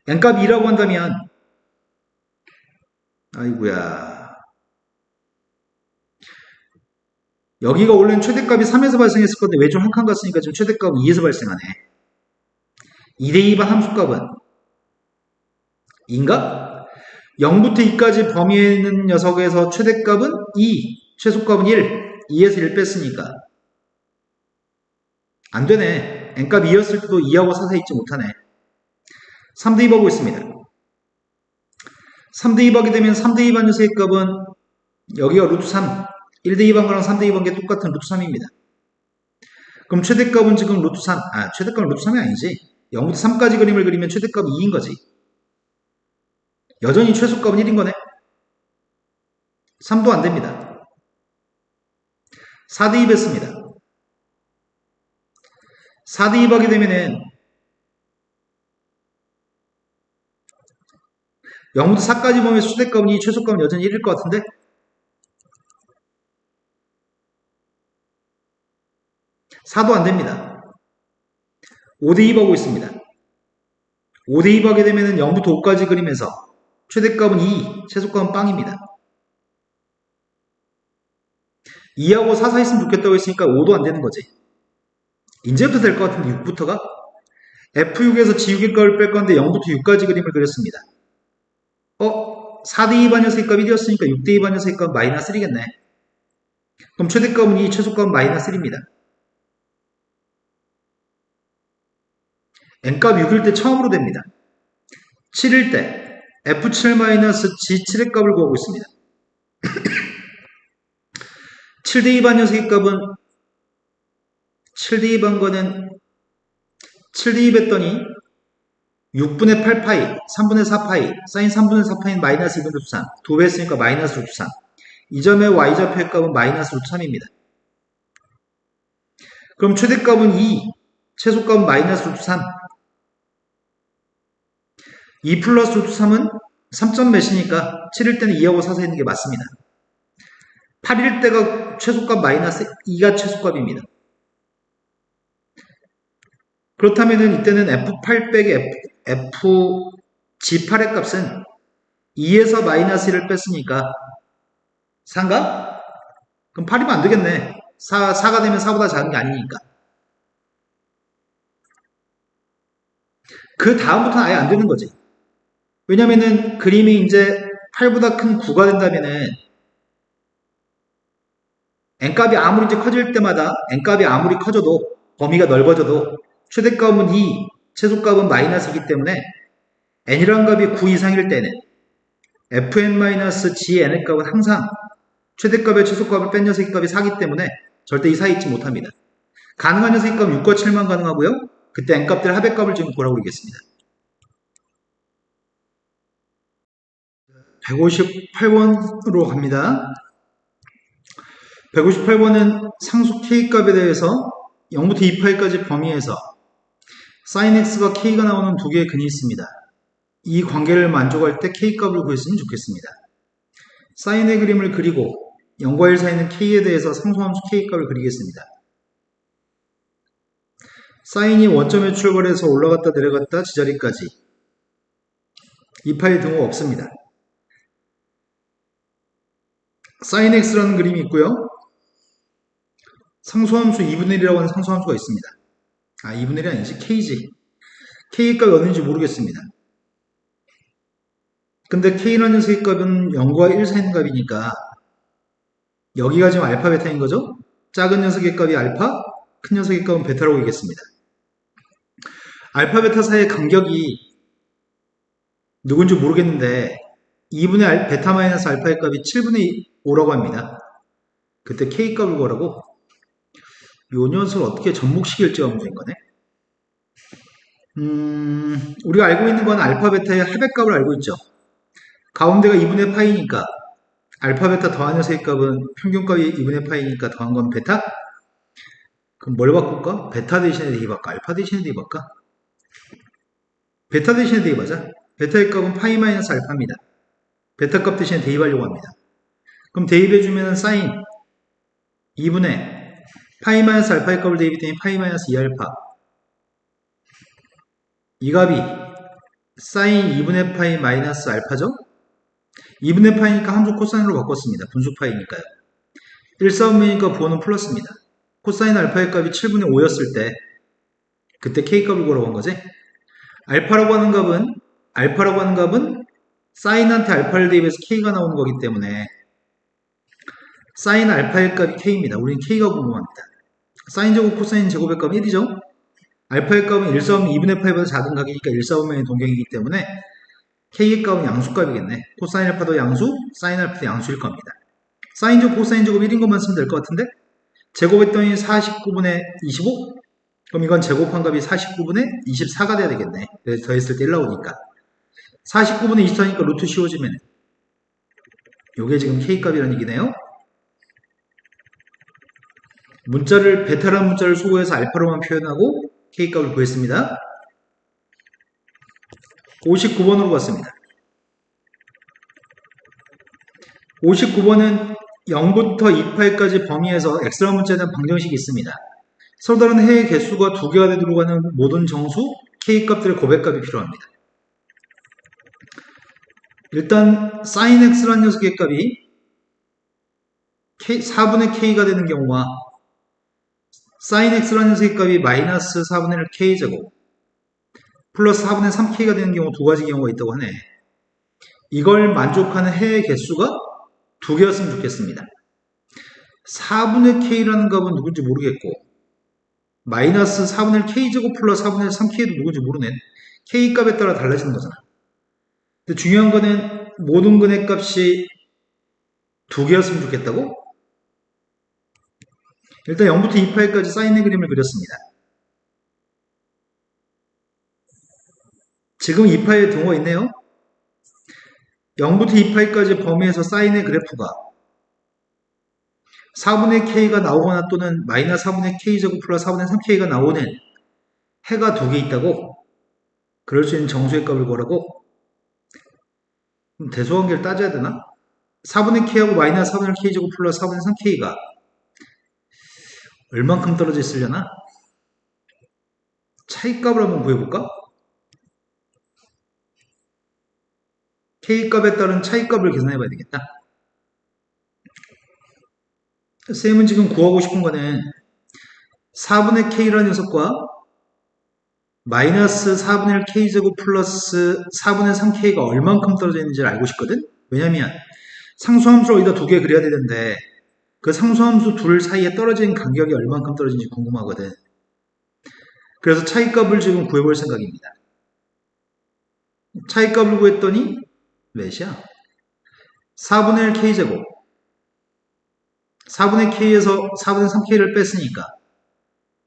n값이 2라고 한다면 아이구야 여기가 원래는 최대값이 3에서 발생했을 건데 외종 한 칸 갔으니까 지금 최대값은 2에서 발생하네. 2대2반 함수값은 2인가? 0부터 2까지 범위에 있는 녀석에서 최대값은 2, 최소값은 1, 2에서 1 뺐으니까 안되네. n값 2였을 때도 2하고 사서 있지 못하네. 3대2 보고 있습니다. 3대2 하게 되면 3대2 반 녀석의 값은 여기가 루트 3, 1대2 반 거랑 3대2 반게 똑같은 루트 3입니다. 그럼 최대값은 지금 루트 3, 최대값은 루트 3이 아니지. 0부터 3까지 그림을 그리면 최대값이 2인 거지. 여전히 최소값은 1인 거네. 3도 안 됩니다. 4대2 했습니다. 4대2 하게 되면은 0부터 4까지 보면 최대값은 2, 최소값은 여전히 1일 것 같은데? 4도 안 됩니다. 5대2 하고 있습니다. 5대2 하게 되면 0부터 5까지 그리면서 최대값은 2, 최소값은 빵입니다. 2하고 4 사이있으면 좋겠다고 했으니까 5도 안 되는 거지. 이제부터 될 것 같은데 6부터가? F6에서 G6의 값을 뺄 건데 0부터 6까지 그림을 그렸습니다. 4대2 반 녀석의 값 1이었으니까 6대2 반 녀석의 값 마이너스 1이겠네. 그럼 최대값은 2, 최소값은 마이너스 1입니다. n값 6일 때 처음으로 됩니다. 7일 때 F7-G7의 값을 구하고 있습니다. 7대2 반 녀석의 값은 7대2 반 거는 7대2 했더니 6분의 8파이, 3분의 4파이, 사인 3분의 4파이는 마이너스 2분의 루트 3. 2배 했으니까 마이너스 루트 3. 이 점의 y좌표의 값은 마이너스 루트 3입니다. 그럼 최대값은 2, 최소값은 마이너스 루트 3. 2 플러스 루트 3은 3점 몇이니까 7일 때는 2하고 사서 있는 게 맞습니다. 8일 때가 최소값 마이너스 2가 최소값입니다. 그렇다면 이때는 F8 빼기 FG8의 값은 2에서 마이너스 1을 뺐으니까 4인가? 그럼 8이면 안 되겠네. 4가 되면 4보다 작은 게 아니니까. 그 다음부터는 아예 안 되는 거지. 왜냐면은 그림이 이제 8보다 큰 9가 된다면은 n값이 아무리 이제 커질 때마다 n값이 아무리 커져도 범위가 넓어져도 최대값은 2, 최소값은 마이너스이기 때문에 n이라는 값이 9 이상일 때는 fn-gn의 값은 항상 최대값의 최소값을 뺀 녀석의 값이 4기 때문에 절대 이 사이에 있지 못합니다. 가능한 녀석의 값은 6과 7만 가능하고요. 그때 n값들 합의값을 지금 보라고 그러겠습니다. 158번으로 갑니다. 158번은 상수 k값에 대해서 0부터 2파이까지 범위에서 sin x와 k가 나오는 두 개의 근이 있습니다. 이 관계를 만족할 때 k값을 구했으면 좋겠습니다. 사인의 그림을 그리고 0과 1 사이에 있는 k에 대해서 상수함수 k값을 그리겠습니다. 사인이 원점에 출발해서 올라갔다 내려갔다 지자리까지 이 파일 등호 없습니다. sin x라는 그림이 있고요. 상수함수 2분의 1이라고 하는 상수함수가 있습니다. 2분의 1이 아니지 k지. k값이 어딘지 모르겠습니다. 근데 K라는 녀석의 값은 0과 1 사이 있는 값이니까 여기가 지금 알파 베타인 거죠? 작은 녀석의 값이 알파, 큰 녀석의 값은 베타라고 얘기했습니다. 알파 베타 사이의 간격이 누군지 모르겠는데 2분의 베타 마이너스 알파의 값이 7분의 5라고 합니다. 그때 K 값을 구하라고? 요 녀석을 어떻게 접목시킬지가 문제인 거네. 우리가 알고 있는 건 알파 베타의 합의값을 알고 있죠. 가운데가 2분의 파이니까 알파 베타 더한 녀석의 값은 평균값이 2분의 파이니까 더한 건 베타? 그럼 뭘 바꿀까? 베타 대신에 대입할까? 알파 대신에 대입할까? 베타 대신에 대입하자. 베타의 값은 파이 마이너스 알파입니다. 베타 값 대신에 대입하려고 합니다. 그럼 대입해주면 사인 2분의 파이 마이너스 알파의 값을 대입했더니 파이 마이너스 2알파. 이 값이 사인 2분의 파이 마이너스 알파죠? 2분의 파이니까 함수 코사인으로 바꿨습니다. 분수 파이니까요. 1사분면이니까 부호는 플러스입니다. 코사인 알파의 값이 7분의 5였을 때 그때 K값을 구하라고 한 거지. 알파라고 하는 값은 사인한테 알파를 대입해서 K가 나오는 거기 때문에 사인 알파의 값이 K입니다. 우리는 K가 궁금합니다. 사인 제곱 코사인 제곱의 값은 1이죠. 알파의 값은 1사분면 2분의 파이보다 작은 값이니까 1사분면의 동경이기 때문에 K의 값은 양수값이겠네. 코사인 알파도 양수, 사인 알파도 양수일 겁니다. 사인 제곱, 코사인 제곱 1인 것만 쓰면 될 것 같은데? 제곱했더니 49분의 25? 그럼 이건 제곱한 값이 49분의 24가 돼야 되겠네. 그래서 더했을 때 1 나오니까. 49분의 24니까 루트 씌워지면 요게 지금 K값이라는 얘기네요. 베타라는 문자를 수고해서 알파로만 표현하고 K값을 구했습니다. 59번으로 갔습니다. 59번은 0부터 2파이까지 범위에서 X라는 문자에 대한 방정식이 있습니다. 서로 다른 해의 개수가 2개가 되도록 하는 모든 정수 K값들의 고백값이 필요합니다. 일단 sin X라는 녀석의 값이 4분의 K가 되는 경우와 sin X라는 녀석의 값이 마이너스 4분의 1 K제곱 플러스 4분의 3K가 되는 경우 두 가지 경우가 있다고 하네. 이걸 만족하는 해의 개수가 2개였으면 좋겠습니다. 4분의 K라는 값은 누군지 모르겠고 마이너스 4분의 1 K제곱 플러스 4분의 1 3K도 누군지 모르네. K값에 따라 달라지는 거잖아. 근데 중요한 거는 모든 근의 값이 2개였으면 좋겠다고? 일단 0부터 2파이까지 사인의 그림을 그렸습니다. 지금 2파이의 경우가 있네요. 0부터 2파이까지 범위에서 사인의 그래프가 4분의 K가 나오거나 또는 마이너스 4분의 K제곱 플러스 4분의 3K가 나오는 해가 2개 있다고? 그럴 수 있는 정수의 값을 구하라고? 그럼 대소관계를 따져야 되나? 4분의 K하고 마이너스 4분의 K제곱 플러스 4분의 3K가 얼만큼 떨어져 있으려나? 차이값을 한번 구해볼까? K값에 따른 차이값을 계산해봐야 되겠다. 쌤은 지금 구하고 싶은 거는 4분의 K라는 녀석과 마이너스 4분의 1 K제곱 플러스 4분의 3K가 얼만큼 떨어져 있는지를 알고 싶거든? 왜냐면 상수함수를 어디다 2개 그려야 되는데 그 상수함수 둘 사이에 떨어진 간격이 얼만큼 떨어진지 궁금하거든. 그래서 차이값을 지금 구해볼 생각입니다. 차이값을 구했더니 몇이야? 4분의 1 K제곱 4분의 K에서 4분의 3K를 뺐으니까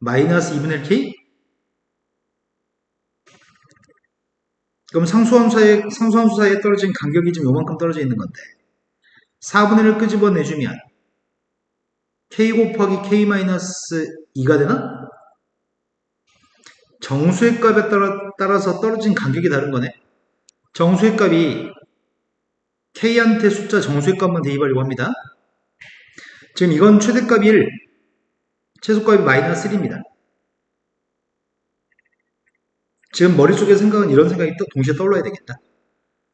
마이너스 2분의 1 K? 그럼 상수함수 사이에 떨어진 간격이 지금 요만큼 떨어져 있는 건데 4분의 1을 끄집어내주면 K 곱하기 K 마이너스 2가 되나? 정수의 값에 따라서 떨어진 간격이 다른 거네. 정수의 값이 K한테 숫자 정수의 값만 대입하려고 합니다. 지금 이건 최대값이 1, 최소값이 마이너스 1입니다. 지금 머릿속에 생각은 이런 생각이 동시에 떠올라야 되겠다.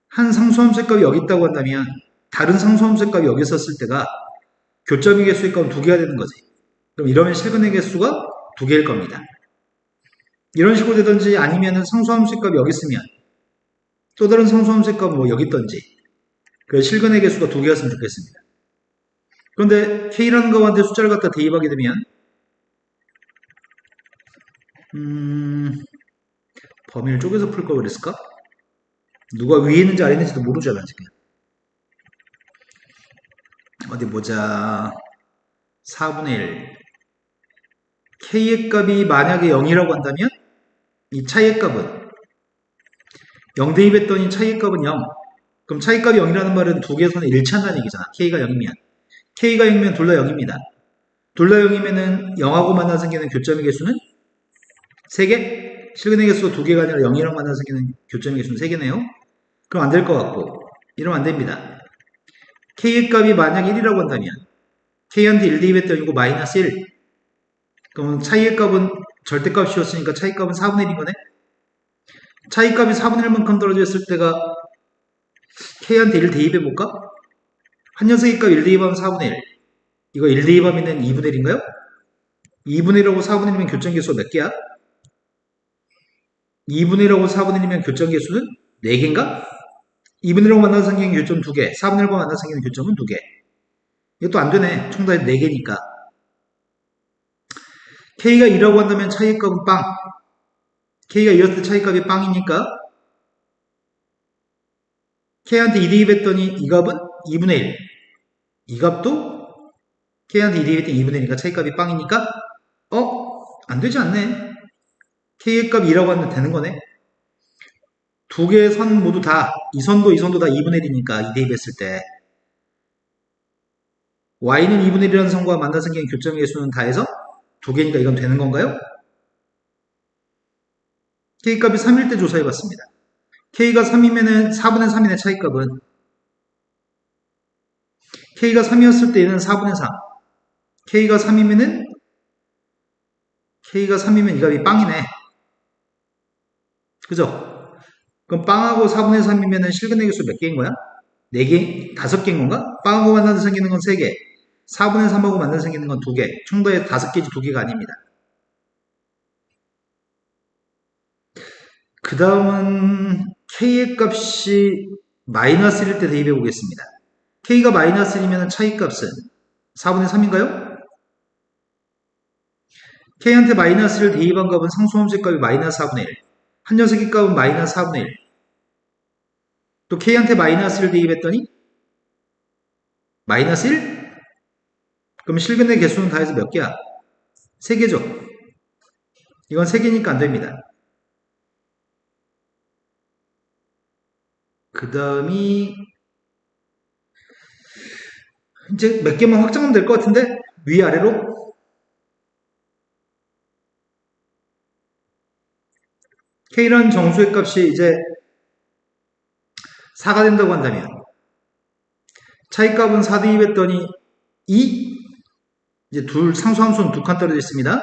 한 상수함수의 값이 여기 있다고 한다면 다른 상수함수의 값이 여기 있었을 때가 교점의 개수의 값은 2개가 되는 거지. 그럼 이러면 실근의 개수가 2개일 겁니다. 이런 식으로 되든지 아니면 상수함수의 값이 여기 있으면 또 다른 상수함수의 값은 뭐 여기 있던지. 그 실근의 개수가 2개였으면 좋겠습니다. 그런데 K라는 값한테 숫자를 갖다 대입하게 되면 범위를 쪼개서 풀 걸 그랬을까? 누가 위에 있는지 아래 있는지도 모르잖아 지금. 어디 보자. 4분의 1. K의 값이 만약에 0이라고 한다면 이 차이의 값은 0 대입했더니 차이의 값은 0. 그럼 차이의 값이 0이라는 말은 두 개선에 일치한다는 얘기잖아. K가 0이면. K가 0이면 둘 다 0입니다. 둘 다 0이면은 0하고 만나 생기는 교점의 개수는 3개? 실근의 개수가 2개가 아니라 0이랑 만나 생기는 교점의 개수는 3개네요. 그럼 안 될 것 같고. 이러면 안 됩니다. K의 값이 만약 1이라고 한다면 K한테 1 대입했더니 이거 마이너스 1. 그럼 차이의 값은 절대값이었으니까 차이 값은 4분의 1인 거네? 차이 값이 4분의 1만큼 떨어져 있을 때가 K한테 1 대입해볼까? 한 녀석의 값 1 대입하면 4분의 1. 이거 1 대입하면 2분의 1인가요? 2분의 1하고 4분의 1이면 교점계수가 몇 개야? 2분의 1하고 4분의 1이면 교점계수는 4개인가? 2분의 1하고 만나서 생기는 교점 2개, 4분의 1하고 만나서 생기는 교점은 2개. 이것도 안 되네. 총 다 4개니까. K가 2라고 한다면 차이의 값은 빵. K가 2였을 때 차이 값이 빵이니까 K한테 2 대입했더니 이 값은 2분의 1. 이 값도 K한테 2 대입했더니 2분의 1이니까 차이 값이 빵이니까 안 되지 않네. K의 값 2라고 하면 되는 거네. 두 개의 선 모두 다, 이 선도 이 선도 다 2분의 1이니까 2 대입했을 때 Y는 2분의 1이라는 선과 만나 생기는 교점의 개수는 다 해서 2개니까 이건 되는 건가요? K값이 3일 때 조사해봤습니다. K가 3이면은 4분의 3이네 차이값은. K가 3이었을 때 얘는 4분의 3. K가 3이면 이 값이 빵이네. 그죠? 그럼 빵하고 4분의 3이면 실근의 개수 몇 개인 거야? 4개? 5개인 건가? 빵하고 만나서 생기는 건 3개. 4분의 3하고 만나서 생기는 건 2개. 총 더해 5개지 2개가 아닙니다. 그 다음은 K의 값이 마이너스 1일 때 대입해 보겠습니다. K가 마이너스 1이면 차이 값은 4분의 3인가요? K한테 마이너스 1을 대입한 값은 상수함수의 값이 마이너스 4분의 1. 한 녀석의 값은 마이너스 4분의 1. 또 K한테 마이너스 1을 대입했더니 마이너스 1? 그럼 실근의 개수는 다 해서 몇 개야? 3개죠. 이건 3개니까 안 됩니다. 그 다음이 이제 몇 개만 확장하면 될 것 같은데 위아래로 K라는 정수의 값이 이제 4가 된다고 한다면 차이값은 4 대입했더니 2 이제 둘 상수함수는 2칸 떨어져 있습니다.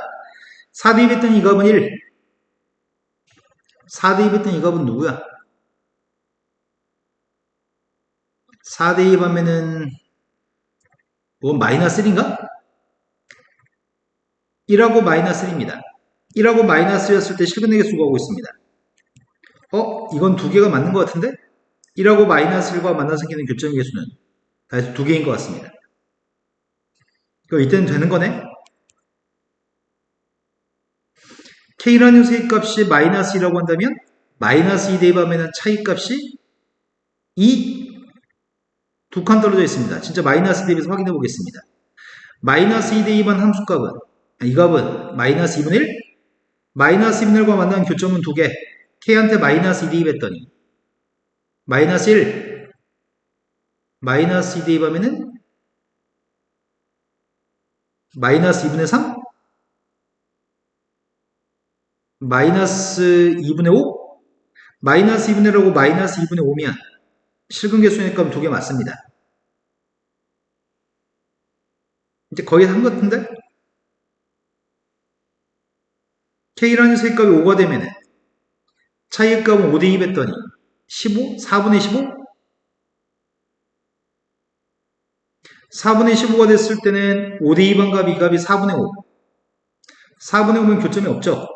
4 대입했더니 이 값은 1 4 대입했더니 이 값은 누구야? 4 대입하면은 뭐 마이너스 1인가? 1하고 마이너스 1입니다. 1하고 마이너스 1이었을 때 실근의 개수 구하고 있습니다. 이건 2개가 맞는 것 같은데? 1하고 마이너스 1과 만나 생기는 교점의 개수는 다 해서 2개인 것 같습니다. 그럼 이때는 되는 거네? K라는 녀석의 값이 마이너스 2라고 한다면 마이너스 2 대입하면 차이 값이 2 두 칸 떨어져 있습니다. 진짜 마이너스 대입해서 확인해 보겠습니다. 마이너스 2 대입한 함수값은 이 값은 마이너스 2분의 1? 마이너스 2분의 1과 만나는 교점은 2개. K한테 마이너스 2 대입했더니 마이너스 1 마이너스 2 대입하면은 마이너스 2분의 3? 마이너스 2분의 5? 마이너스 2분의 1하고 마이너스 2분의 5면 실근계수의 값은 2개 맞습니다. 이제 거의 한 것 같은데? K라는 셋값이 5가 되면은 차이의 값은 5 대입했더니 15? 4분의 15? 4분의 15가 됐을 때는 5 대입한 값이 이 값이 4분의 5. 4분의 5면 교점이 없죠?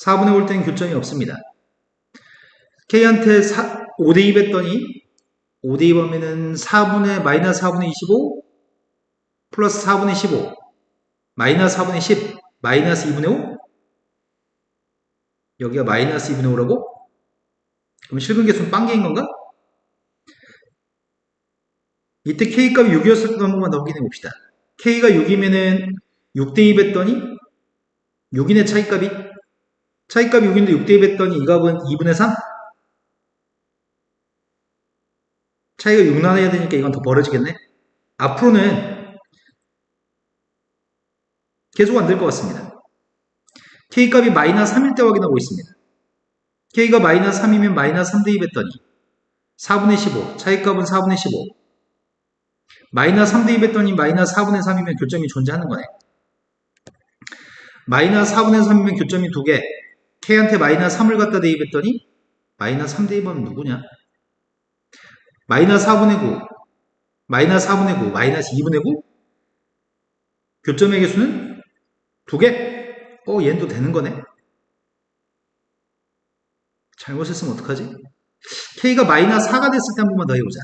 4분의 5일 때는 교점이 없습니다. K한테 5 대입했더니 5 대입하면은 4분의 마이너스 4분의 25 플러스 4분의 15 마이너스 4분의 10 마이너스 2분의 5 여기가 마이너스 2분의 5라고? 그럼 실근계수는 빵개인 건가? 이때 K값이 6이었을 때 한 번만 더 확인해 봅시다. K가 6이면은 6 대입했더니 6인의 차이값이 6인데 6 대입했더니 이 값은 2분의 3? 차이가 6 나눠야 되니까 이건 더 벌어지겠네? 앞으로는 계속 안 될 것 같습니다. K값이 마이너스 3일 때 확인하고 있습니다. K가 마이너스 3이면 마이너스 3 대입했더니 4분의 15, 차이값은 4분의 15. 마이너스 3 대입했더니 마이너스 4분의 3이면 교점이 존재하는 거네. 마이너스 4분의 3이면 교점이 2개. K한테 마이너스 3을 갖다 대입했더니 마이너스 3 대입하면 누구냐? 마이너스 4분의 9, 마이너스 4분의 9, 마이너스 2분의 9? 교점의 개수는 2개? 얘는 또 되는 거네. 잘못했으면 어떡하지? K가 마이너스 4가 됐을 때 한 번만 더 해보자.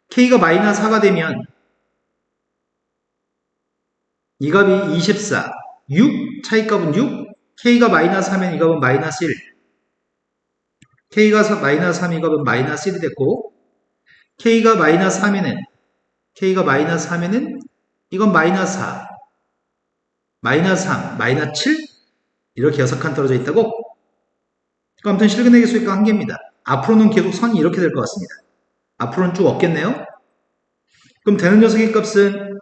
K가 마이너스 4가 되면 이 값이 24, 6, 차이값은 6, K가 마이너스 3면 이 값은 마이너스 1. K가 마이너스 3, 이 값은 마이너스 1이 됐고, K가 마이너스 3이면 이건 마이너스 4, 마이너스 3, 마이너스 7? 이렇게 6칸 떨어져 있다고? 그럼 아무튼 실근의 개수가 한 개입니다. 앞으로는 계속 선이 이렇게 될 것 같습니다. 앞으로는 쭉 없겠네요? 그럼 되는 녀석의 값은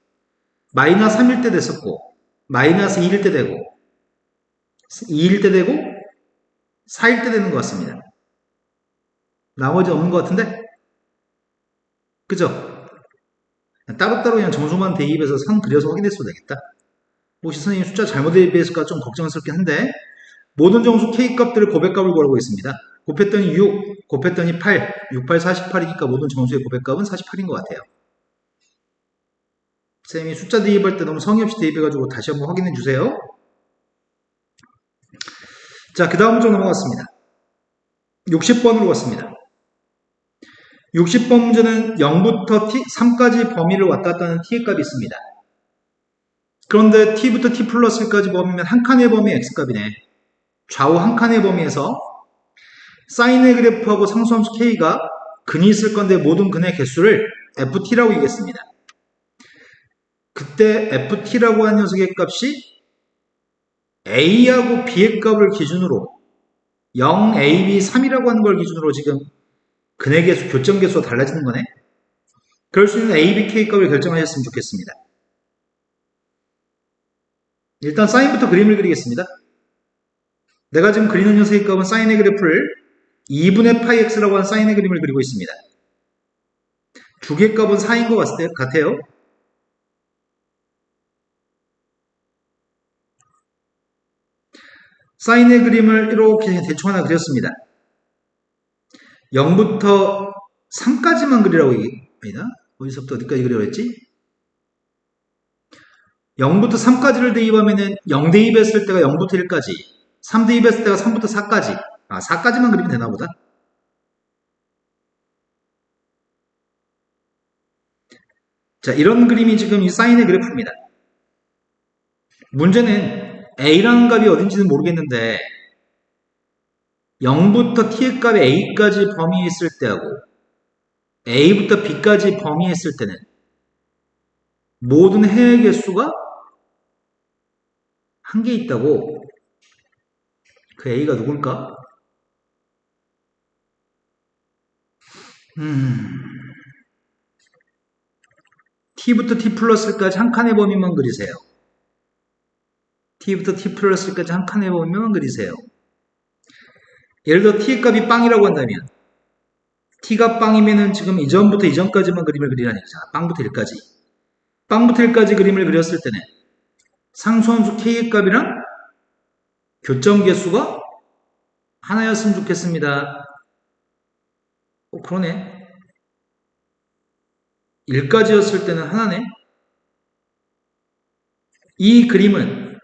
마이너스 3일 때 됐었고, 마이너스 2일 때 되고, 2일 때 되고, 4일 때 되는 것 같습니다. 나머지 없는 것 같은데? 그죠? 따로따로 그냥 정수만 대입해서 선 그려서 확인했어도 되겠다. 혹시 선생님 숫자 잘못 대입했을까 좀 걱정스럽긴 한데, 모든 정수 K값들을 고백값을 구하고 있습니다. 곱했더니 6, 곱했더니 8, 6, 8, 48이니까 모든 정수의 고백값은 48인 것 같아요. 쌤이 숫자 대입할 때 너무 성의 없이 대입해가지고 다시 한번 확인해 주세요. 자, 그 다음 문제 넘어갔습니다. 60번으로 갔습니다. 60번 문제는 0부터 t, 3까지 범위를 왔다 갔다 하는 t의 값이 있습니다. 그런데 t부터 t 플러스 1까지 범위면 한 칸의 범위 x값이네. 좌우 한 칸의 범위에서 사인의 그래프하고 상수함수 k가 근이 있을 건데 모든 근의 개수를 ft라고 이겠습니다. 그때 ft라고 하는 녀석의 값이 a하고 b의 값을 기준으로 0, a, b, 3이라고 하는 걸 기준으로 지금 근의 개수, 교점 개수가 달라지는 거네. 그럴 수 있는 a, b, k 값을 결정하셨으면 좋겠습니다. 일단 사인부터 그림을 그리겠습니다. 내가 지금 그리는 녀석의 값은 사인의 그래프를 2분의 파이 x라고 하는 사인의 그림을 그리고 있습니다. 두 개 값은 4인 것 같아요. 사인의 그림을 이렇게 대충 하나 그렸습니다. 0부터 3까지만 그리라고 얘기합니다. 어디서부터 어디까지 그리라고 했지? 0부터 3까지를 대입하면은 0 대입했을 때가 0부터 1까지, 3 대입했을 때가 3부터 4까지. 4까지만 그리면 되나 보다. 자, 이런 그림이 지금 이 사인의 그래프입니다. 문제는 a라는 값이 어딘지는 모르겠는데 0부터 t의 값이 a까지 범위에 있을 때하고 a부터 b까지 범위에 있을 때는 모든 해의 개수가 한 개 있다고. 그 a가 누굴까? t부터 t 플러스까지 한 칸의 범위만 그리세요. t부터 t 플러스까지 한 칸의 범위만 그리세요. 예를 들어 t의 값이 빵이라고 한다면 t가 빵이면은 지금 이전부터 이전까지만 그림을 그리라는 얘기잖아. 빵부터 1까지. 빵부터 1까지 그림을 그렸을 때는 상수함수 k의 값이랑 교점 개수가 하나였으면 좋겠습니다. 그러네. 1까지였을 때는 하나네. 이 그림은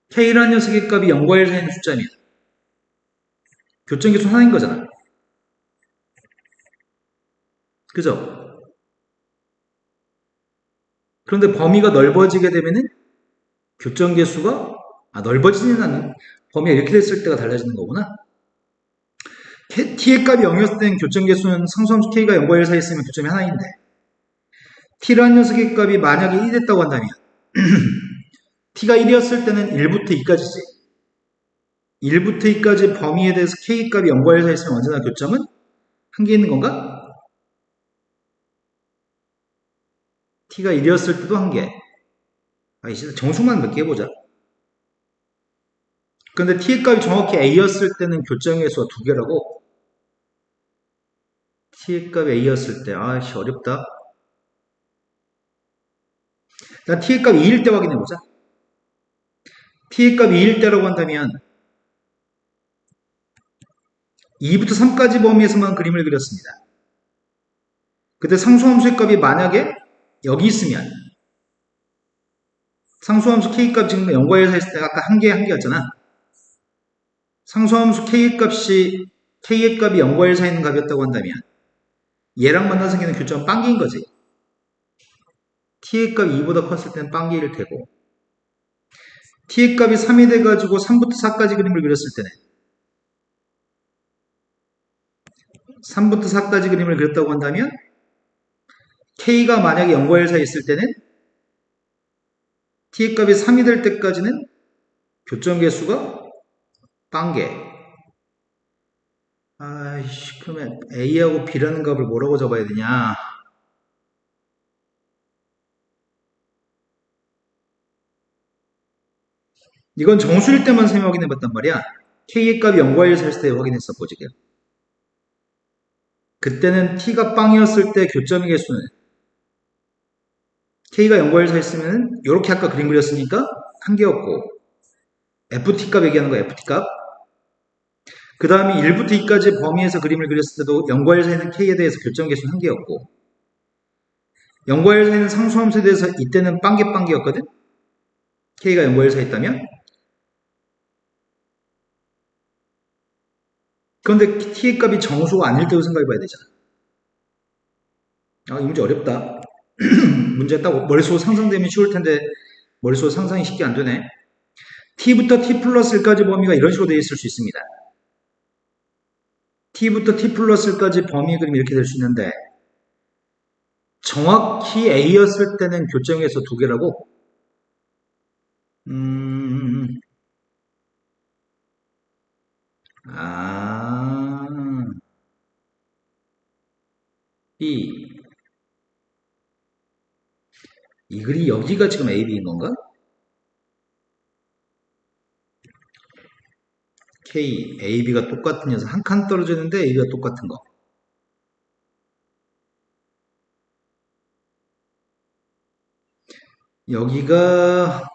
k라는 녀석의 값이 0과 1 사이의 숫자면 교점계수 하나인 거잖아. 그죠? 그런데 범위가 넓어지게 되면은 교점계수가 넓어지는 않는 범위가 이렇게 됐을 때가 달라지는 거구나. t의 값이 0이었을 때는 교점계수는 상수함수 k가 0과 1 사이에 있으면 교점이 하나인데 t라는 녀석의 값이 만약에 1이 됐다고 한다면 t가 1이었을 때는 1부터 2까지지. 1부터 2까지 범위에 대해서 k 값이 0과 1 사이에 있으면 언제나 교점은 한 개 있는 건가? t가 1이었을 때도 한 개. 이제 정수만 몇 개 해보자. 근데 t의 값이 정확히 a였을 때는 교점의 수가 두 개라고. t의 값이 a였을 때 어렵다. 자, t의 값이 2일 때 확인해보자. t의 값이 2일 때라고 한다면 2부터 3까지 범위에서만 그림을 그렸습니다. 그때 상수함수의 값이 만약에 여기 있으면 상수함수 k값 지금 0과 1 사이에 있을 때 아까 한 개였잖아. 상수함수 k의 값이 0과 1 사이에 있는 값이었다고 한다면 얘랑 만나서 생기는 교점은 빵개인 거지. t의 값이 2보다 컸을 때는 빵개일 테고 t의 값이 3이 돼가지고 3부터 4까지 그림을 그렸을 때는 3부터 4까지 그림을 그렸다고 한다면 k가 만약에 0과 1 사이에 있을 때는 t의 값이 3이 될 때까지는 교점 개수가 빵개. 그러면 a하고 b라는 값을 뭐라고 잡아야 되냐? 이건 정수일 때만 셈 확인해봤단 말이야. k의 값이 0과 1 사이에 있을 때 확인했어, 보지게. 그때는 t가 빵이었을 때 교점의 개수는 k가 0과 1 사이에 있으면 이렇게 아까 그림 그렸으니까 한 개였고 ft 값 얘기하는 거야, ft 값. 그 다음에 1부터 2까지 범위에서 그림을 그렸을 때도 0과 1 사이는 k에 대해서 교점 개수는 한 개였고 0과 1 사이는 상수함수에 대해서 이때는 빵개였거든. k가 0과 1 사이에 있다면. 그런데 t의 값이 정수가 아닐 때도 생각해 봐야 되잖아. 이 문제 어렵다. 문제 딱 머릿속으로 상상되면 쉬울 텐데 머릿속으로 상상이 쉽게 안 되네. t부터 t 플러스 1까지 범위가 이런 식으로 되어 있을 수 있습니다. t부터 t 플러스 1까지 범위 그림이 이렇게 될 수 있는데 정확히 a였을 때는 교점에서 두 개라고. B. 이 글이 여기가 지금 A, B인 건가? K, A, B가 똑같은 녀석. 한 칸 떨어져 있는데 A, B가 똑같은 거. 여기가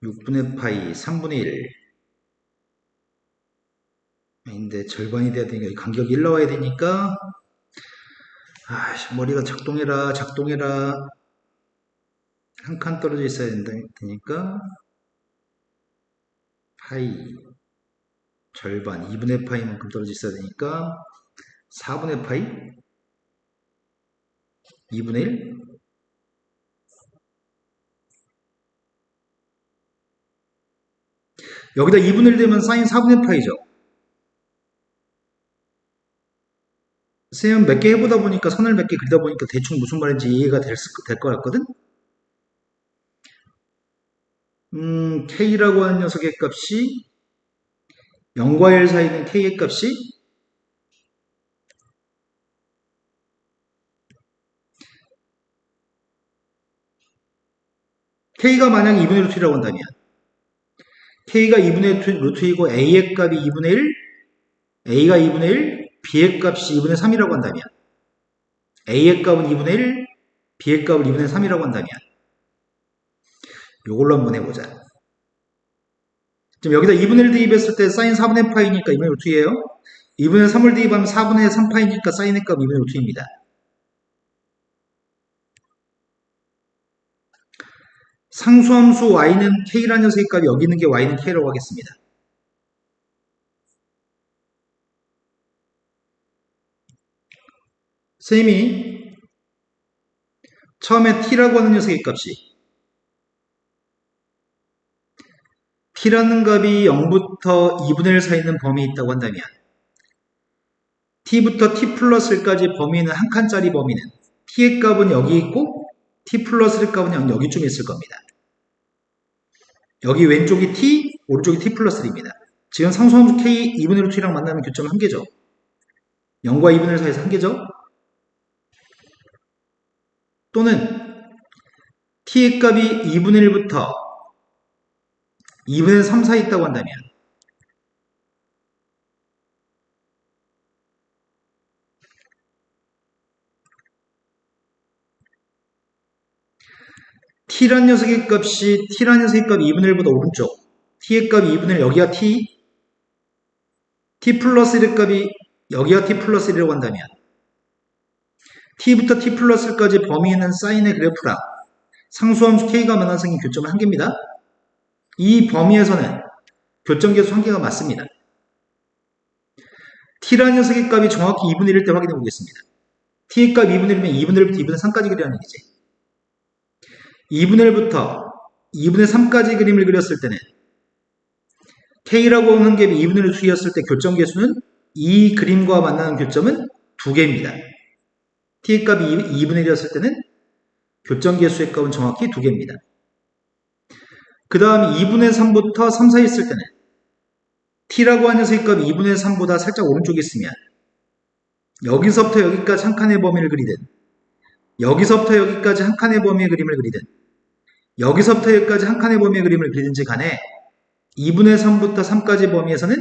6분의 파이, 3분의 1. 인데 절반이 돼야 되니까 간격이 1 나와야 되니까 머리가 작동해라. 한 칸 떨어져 있어야 되니까 파이 절반 2분의 파이만큼 떨어져 있어야 되니까 4분의 파이 2분의 1. 여기다 2분의 1 되면 사인 4분의 파이죠. 쌤 몇 개 해보다 보니까 선을 몇 개 그리다 보니까 대충 무슨 말인지 이해가 될 것 같거든. K라고 하는 녀석의 값이 0과 1 사이에 있는 K의 값이 K가 만약 2분의 루트라고 한다면 K가 2분의 루트이고 A의 값이 2분의 1, A가 2분의 1, B의 값이 2분의 3이라고 한다면 A의 값은 2분의 1, B의 값을 2분의 3이라고 한다면 이걸로 한번 해보자. 지금 여기다 2분의 1 대입했을 때 사인 4분의 파이니까 2분의 루트예요. 2분의 3을 대입하면 4분의 3파이니까 사인의 값 2분의 루트입니다. 상수함수 y는 k라는 녀석의 값이 여기 있는 게 y는 k라고 하겠습니다. 선생님이 처음에 t라고 하는 녀석의 값이 t라는 값이 0부터 2분의 1 사이에 있는 범위에 있다고 한다면 t부터 t 플러스 1까지 범위는 한 칸짜리 범위는 t의 값은 여기 있고 t 플러스 1 값은 여기쯤에 있을 겁니다. 여기 왼쪽이 t, 오른쪽이 t 플러스 1입니다. 지금 상수함수 k 2분의 1 t랑 만나면 교점은 한 개죠. 0과 2분의 1 사이에서 한 개죠. 또는 t의 값이 2분의 1부터 2분의 3 사이에 있다고 한다면 t란 녀석의 값이 2분의 1보다 오른쪽 t의 값이 2분의 1 여기가 t 플러스 1의 값이 여기가 t 플러스 1이라고 한다면 t부터 t 플러스 1까지 범위에 있는 사인의 그래프랑 상수함수 k가 만나서 생긴 교점은 한 개입니다. 이 범위에서는 교점계수 한 개가 맞습니다. t라는 녀석의 값이 정확히 2분의 1일 때 확인해 보겠습니다. t의 값 2분의 1이면 2분의 1부터 2분의 3까지 그리라는 얘기지. 2분의 1부터 2분의 3까지 그림을 그렸을 때는 k라고 하는 게 2분의 1 수였을 때 교점계수는 이 그림과 만나는 교점은 2개입니다. t의 값이 2분의 1이었을 때는 교점계수의 값은 정확히 2개입니다. 그 다음 2분의 3부터 3 사이에 있을 때는 t라고 하는 녀석의 값이 2분의 3보다 살짝 오른쪽에 있으면 여기서부터 여기까지 한 칸의 범위를 그리든 여기서부터 여기까지 한 칸의 범위의 그림을 그리든 여기서부터 여기까지 한 칸의 범위의 그림을 그리든지 간에 2분의 3부터 3까지 범위에서는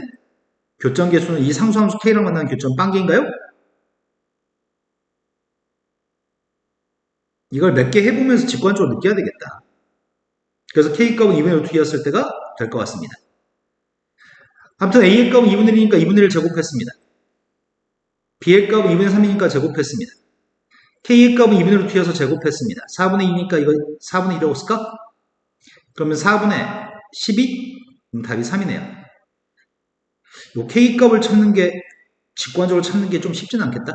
교점계수는 이 상수함수 k랑 만나는 교점 빵개인가요? 이걸 몇 개 해보면서 직관적으로 느껴야 되겠다. 그래서 k값은 2분의 1 2였을 때가 될 것 같습니다. 아무튼 a의 값은 2분의 1이니까 2분의 1을 제곱했습니다. b의 값은 2분의 3이니까 제곱했습니다. k의 값은 2분의 1 2여서 제곱했습니다. 4분의 2니까 이거 4분의 1이라고 쓸까? 그러면 4분의 12? 답이 3이네요. 요 k 값을 찾는 게 직관적으로 찾는 게 좀 쉽지는 않겠다?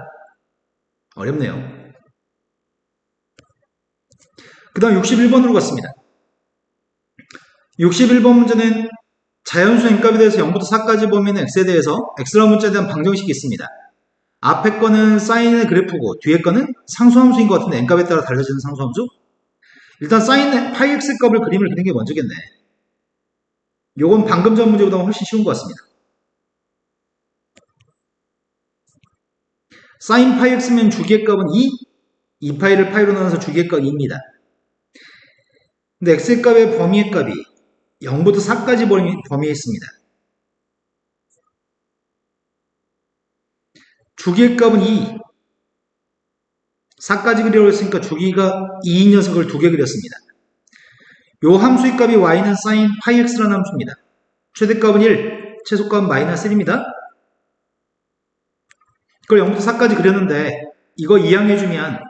어렵네요. 그 다음 61번으로 갔습니다. 61번 문제는 자연수 n값에 대해서 0부터 4까지 범위는 x에 대해서 x라는 문자에 대한 방정식이 있습니다. 앞에 거는 사인의 그래프고 뒤에 거는 상수함수인 것 같은데 n값에 따라 달라지는 상수함수? 일단 사인의 파이 x 값을 그림을 그리는 게 먼저겠네. 요건 방금 전 문제보다 훨씬 쉬운 것 같습니다. 사인 파이 x면 주기의 값은 2 파이를 파이로 나눠서 주기의 값 2입니다. 근데 x의 값의 범위의 값이 0부터 4까지 범위에 있습니다. 주기의 값은 2. 4까지 그리려고 했으니까 주기가 2인 녀석을 2개 그렸습니다. 요 함수의 값이 y는 sin 파이 x라는 함수입니다. 최대값은 1, 최소값은 마이너스 1입니다. 그걸 0부터 4까지 그렸는데 이거 이항해주면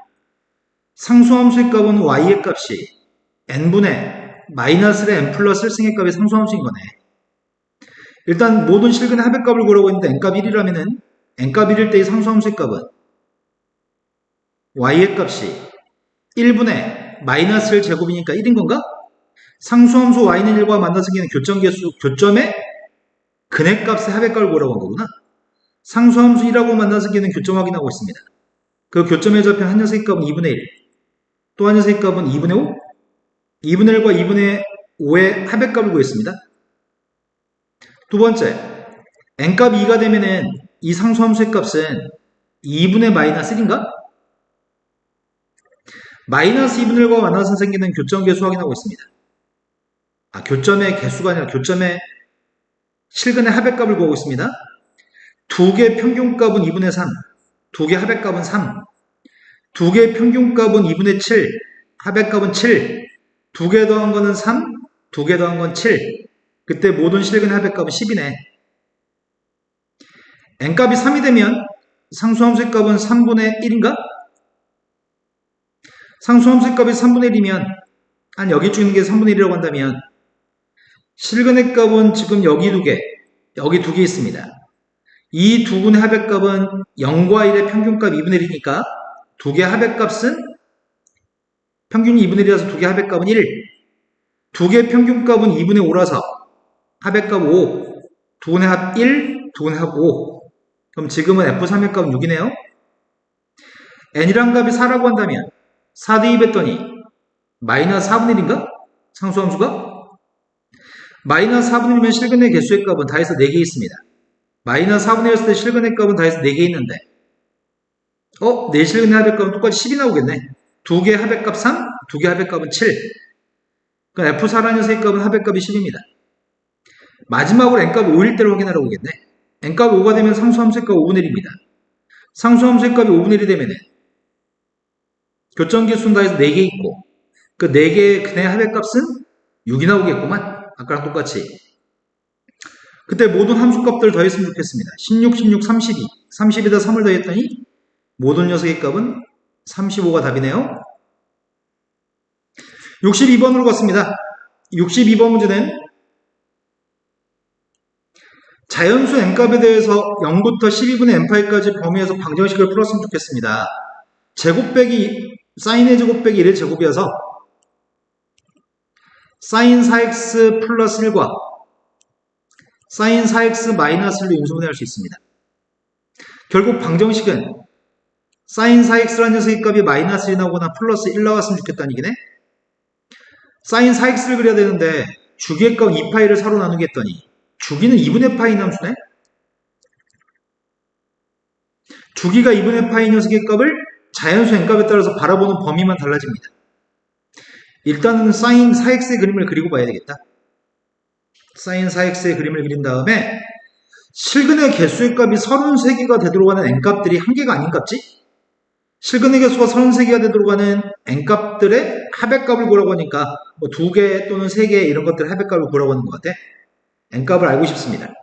상수함수의 값은 y의 값이 n분의 마이너스의 n 플러스 1승의 값이 상수함수인 거네. 일단 모든 실근의 합의값을 구하고 있는데 n값 1이라면은 n값 1일 때의 상수함수의 값은 y의 값이 1분의 마이너스 1 제곱이니까 1인 건가? 상수함수 y는 1과 만나서 생기는 교점계수, 교점의 근해값의 합의값을 구하라고 한 거구나. 상수함수 1하고 만나서 생기는 교점 확인하고 있습니다. 그 교점에 잡힌 한 녀석의 값은 2분의 1, 또 한 녀석의 값은 2분의 5, 2분의 1과 2분의 5의 합의값을 구했습니다. 두 번째, n값이 2가 되면은 이 상수함수의 값은 2분의 마이너스 1인가? 마이너스 2분의 1과 만나서 생기는 교점 계수 확인하고 있습니다. 교점의 개수가 아니라 교점의 실근의 합의값을 구하고 있습니다. 두 개의 평균값은 2분의 3, 두 개의 합의값은 3, 두 개의 평균값은 2분의 7, 합의값은 7, 두 개 더한 거는 3, 두 개 더한 건 7. 그때 모든 실근의 합의값은 10이네. n값이 3이 되면 상수함수의 값은 3분의 1인가? 상수함수의 값이 3분의 1이면 여기 쭉 있는 게 3분의 1이라고 한다면 실근의 값은 지금 여기 두 개, 여기 두 개 있습니다. 이 두 분의 합의값은 0과 1의 평균값 2분의 1이니까 두 개 합의값은 평균이 2분의 1이라서 두 개 합의값은 1. 두 개 평균값은 2분의 5라서 합의값 5. 두 분의 합 1, 두 분의 합 5. 그럼 지금은 F3의 값은 6이네요. n이란 값이 4라고 한다면 4 대입했더니 마이너스 4분의 1인가? 상수함수가? 마이너스 4분의 1이면 실근의 개수의 값은 다 해서 4개 있습니다. 마이너스 4분의 1였을 때 실근의 값은 다 해서 4개 있는데 내 실근의 합의값은 똑같이 10이 나오겠네. 두 개 합의값 3, 두 개 합의값은 7. 그럼 F4라는 녀석의 값은 합의값이 10입니다. 마지막으로 n값 5일 때를 확인하라고 하겠네. n값 5가 되면 상수함수의 값 5분의 1입니다. 상수함수의 값이 5분의 1이 되면 교점계수는 다 해서 4개 있고 그 4개의 그네 합의값은 6이 나오겠구만. 아까랑 똑같이. 그때 모든 함수값들 더했으면 좋겠습니다. 16, 16, 32. 30에다 3을 더했더니 모든 녀석의 값은 35가 답이네요. 62번으로 갔습니다. 62번 문제는 자연수 n값에 대해서 0부터 12분의 n파이까지 범위에서 방정식을 풀었으면 좋겠습니다. 제곱 빼기 사인의 제곱 빼기 1의 제곱이어서 사인 4x 플러스 1과 사인 4x 마이너스 1로 인수분해할 수 있습니다. 결국 방정식은 사인 4x라는 녀석의 값이 마이너스 1 나오거나 플러스 1 나왔으면 좋겠다는 얘기네. 사인 4x를 그려야 되는데 주기의 값 2파이를 4로 나누게 했더니 주기는 2분의 파이 함수네. 주기가 2분의 파이 녀석의 값을 자연수 n값에 따라서 바라보는 범위만 달라집니다. 일단은 사인 4x의 그림을 그리고 봐야 되겠다. 사인 4x의 그림을 그린 다음에 실근의 개수의 값이 33개가 되도록 하는 n값들이 한 개가 아닌 값지? 실근의 개수가 33개가 되도록 하는 n값들의 합의값을 구하라고 하니까 뭐 2개 또는 3개 이런 것들 합의값을 구하라고 하는 것 같아. n값을 알고 싶습니다.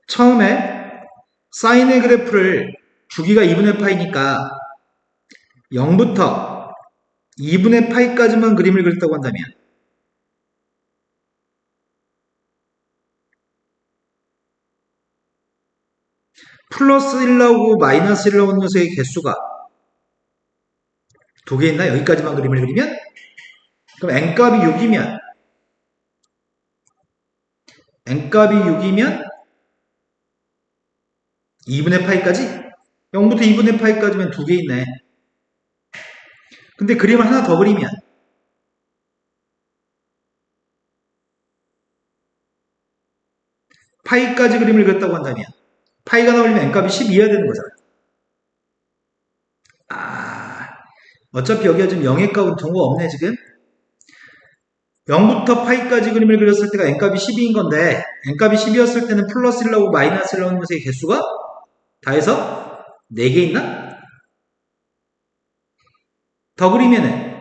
처음에 사인의 그래프를 주기가 2분의 파이니까 0부터 2분의 파이까지만 그림을 그렸다고 한다면 플러스 1 나오고 마이너스 1 나오는 녀석의 개수가 2개 있나? 여기까지만 그림을 그리면 그럼 n값이 6이면 2분의 파이까지? 0부터 2분의 파이까지면 2개 있네. 근데 그림을 하나 더 그리면 파이까지 그림을 그렸다고 한다면 파이가 나오려면 n값이 12여야 되는 거잖아. 어차피 여기가 지금 0의 값은 정보가 없네 지금. 0부터 파이까지 그림을 그렸을 때가 n값이 12인 건데 n값이 10이었을 때는 플러스 1 나오고 마이너스 1 나오는 녀석의 개수가 다 해서 4개 있나? 더 그리면은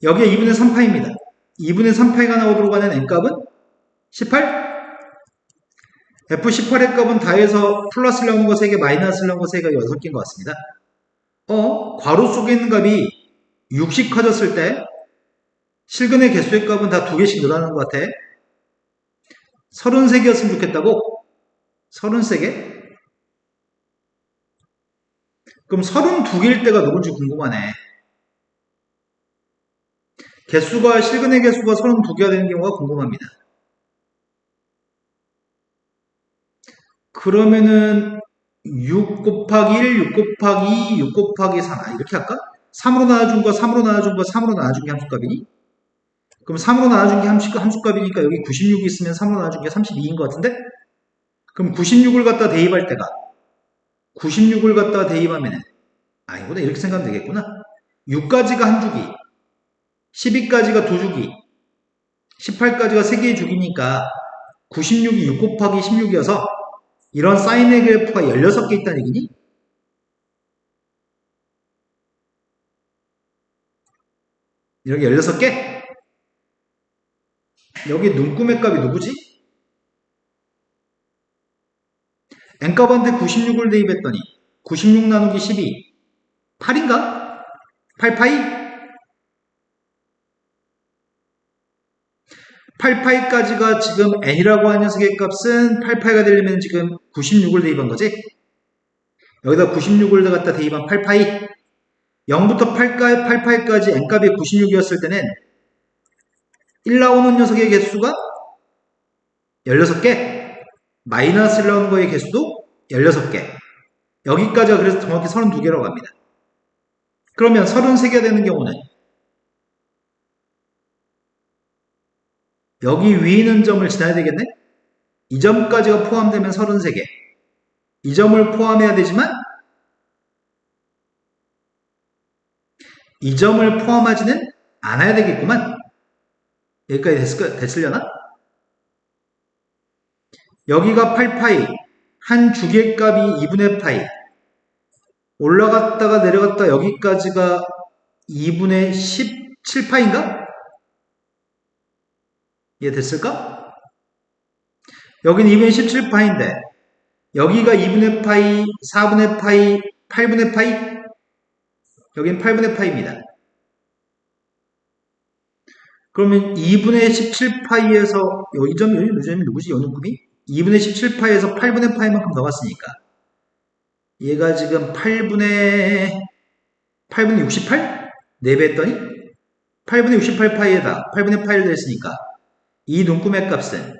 여기에 2분의 3파입니다. 2분의 3파이가 나오도록 하는 n값은 18? F18의 값은 다 해서 플러스 1 나오는 거 3개, 마이너스 1 나오는 거 3개가 6개인 것 같습니다. 괄호 속에 있는 값이 60 커졌을 때 실근의 개수의 값은 다 2개씩 늘어나는 것 같아. 33개였으면 좋겠다고? 33개? 그럼 32개일 때가 누군지 궁금하네. 개수가 실근의 개수가 32개가 되는 경우가 궁금합니다. 그러면은 6 곱하기 1, 6 곱하기 2, 6 곱하기 3 이렇게 할까? 3으로 나눠준 거, 3으로 나눠준 거, 3으로 나눠준 게 함수값이니? 그럼 3으로 나눠준 게 함수값이니까 여기 96이 있으면 3으로 나눠준 게 32인 것 같은데? 그럼 96을 갖다 대입할 때가 96을 갖다 대입하면은 이거보다 이렇게 생각하면 되겠구나. 6까지가 한 주기, 12까지가 두 주기, 18까지가 3개의 주기니까 96이 6 곱하기 16이어서 이런 사인의 그래프가 16개 있다는 얘기니? 이렇게 16개? 여기 눈금의 값이 누구지? n값한테 96을 대입했더니 96 나누기 12 8인가? 8파이? 88까지가 지금 n이라고 하는 녀석의 값은 88가 되려면 지금 96을 대입한 거지? 여기다 96을 갖다 대입한 88. 0부터 88까지 n값이 96이었을 때는 1 나오는 녀석의 개수가 16개, 마이너스 1 나오는 거의 개수도 16개. 여기까지가 그래서 정확히 32개라고 합니다. 그러면 33개가 되는 경우는 여기 위에 있는 점을 지나야 되겠네? 이 점까지가 포함되면 33개. 이 점을 포함해야 되지만 이 점을 포함하지는 않아야 되겠구만. 여기까지 됐으려나? 여기가 8파이, 한 주기값이 2분의 파이. 올라갔다가 내려갔다 여기까지가 2분의 17파인가? 이해 됐을까? 여기는 2분의 17파인데 여기가 2분의 파이, 4분의 파이, 8분의 파이? 여기는 8분의 파이입니다. 그러면 2분의 17파이에서 이 점이 누구지? 이 놈이? 2분의 17파이에서 8분의 파이만큼 더 갔으니까 얘가 지금 8분의 68? 4배 했더니 8분의 68파이에다 8분의 파이를 더했으니까 이 눈금의 값은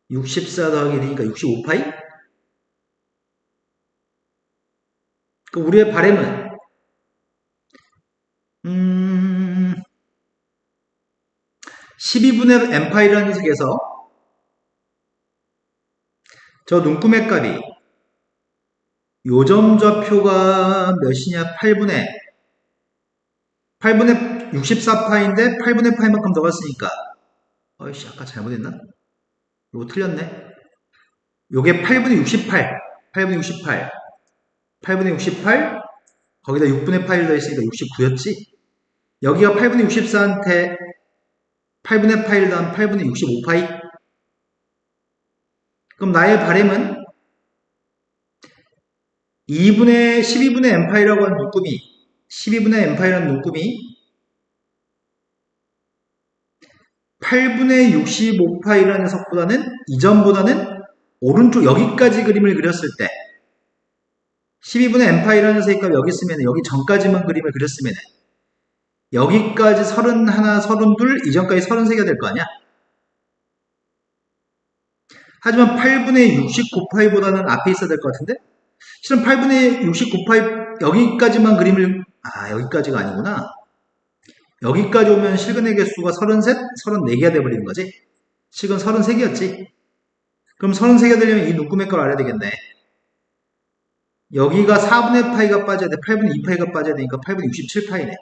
64 더하기 되니까 65파이? 그 우리의 바램은 12분의 n파이라는 녀석에서 저 눈금의 값이 요점 좌표가 몇이냐? 8분의 64파인데 8분의 파이만큼 더 갔으니까 어이씨 아까 잘못했나? 이거 틀렸네. 요게 8분의 68 8분의 68 8분의 68 거기다 6분의 파이를 더했으니까 69였지. 여기가 8분의 64한테 8분의 파이를 더한 8분의 65파이. 그럼 나의 바램은 12분의 n파이라고 하는 눈금이 12분의 n파이라는 눈금이 8분의 65파이라는 녀석보다는 이전보다는 오른쪽 여기까지 그림을 그렸을 때 12분의 n파이라는 녀석의 값이 여기 있으면 여기 전까지만 그림을 그렸으면 여기까지 31, 32, 이전까지 33가 될 거 아니야? 하지만 8분의 69파이보다는 앞에 있어야 될 것 같은데? 실은 8분의 69파이 여기까지만 그림을 여기까지가 아니구나. 여기까지 오면 실근의 개수가 33, 34개가 돼버리는 거지. 실근 33개였지. 그럼 33개가 되려면 이 눈금의 걸 알아야 되겠네. 여기가 4분의 파이가 빠져야 돼. 8분의 2파이가 빠져야 되니까 8분의 67파이네.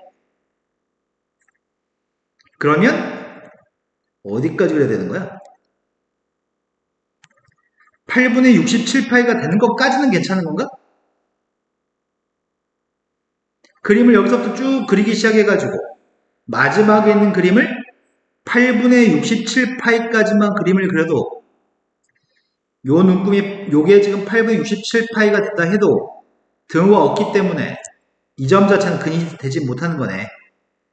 그러면 어디까지 그려야 되는 거야? 8분의 67파이가 되는 것까지는 괜찮은 건가? 그림을 여기서부터 쭉 그리기 시작해가지고 마지막에 있는 그림을 8분의 67파이까지만 그림을 그려도 요 눈금이 요게 지금 8분의 67파이가 됐다 해도 등호가 없기 때문에 이 점 자체는 근이 되지 못하는 거네.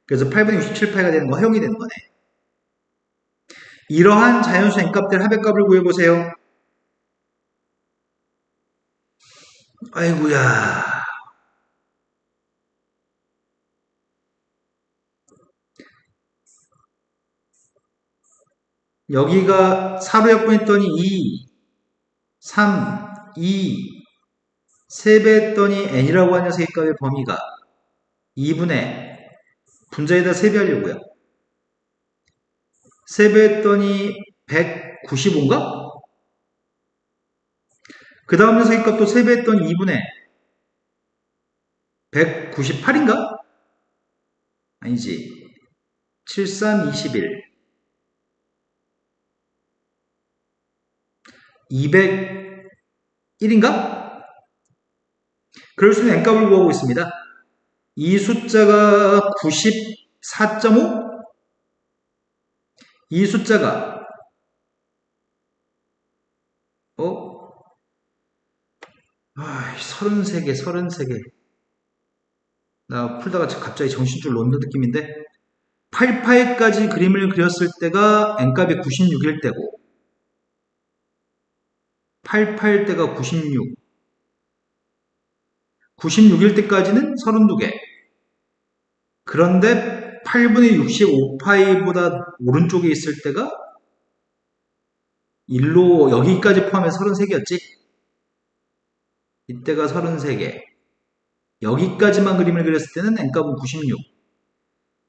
그래서 8분의 67파이가 되는 거 허용이 되는 거네. 이러한 자연수 n값들 합의값을 구해보세요. 아이고야. 여기가 4로 약분했더니 2, 3, 2, 3배 했더니 n이라고 하는 녀석의 값의 범위가 2분의 분자에다 3배 하려고요. 3배 했더니 195인가? 그 다음 녀석의 값도 3배 했더니 2분의 198인가? 아니지. 7, 3, 21 201인가? 그럴 수 있는 n값을 구하고 있습니다. 이 숫자가 94.5? 이 숫자가 33개 나 풀다가 갑자기 정신줄 놓는 느낌인데 88까지 그림을 그렸을 때가 n값이 96일 때고 88때가 96, 96일 때까지는 32개. 그런데 8분의 65파이보다 오른쪽에 있을 때가 1로 여기까지 포함해서 33개였지? 이때가 33개. 여기까지만 그림을 그렸을 때는 n값은 96.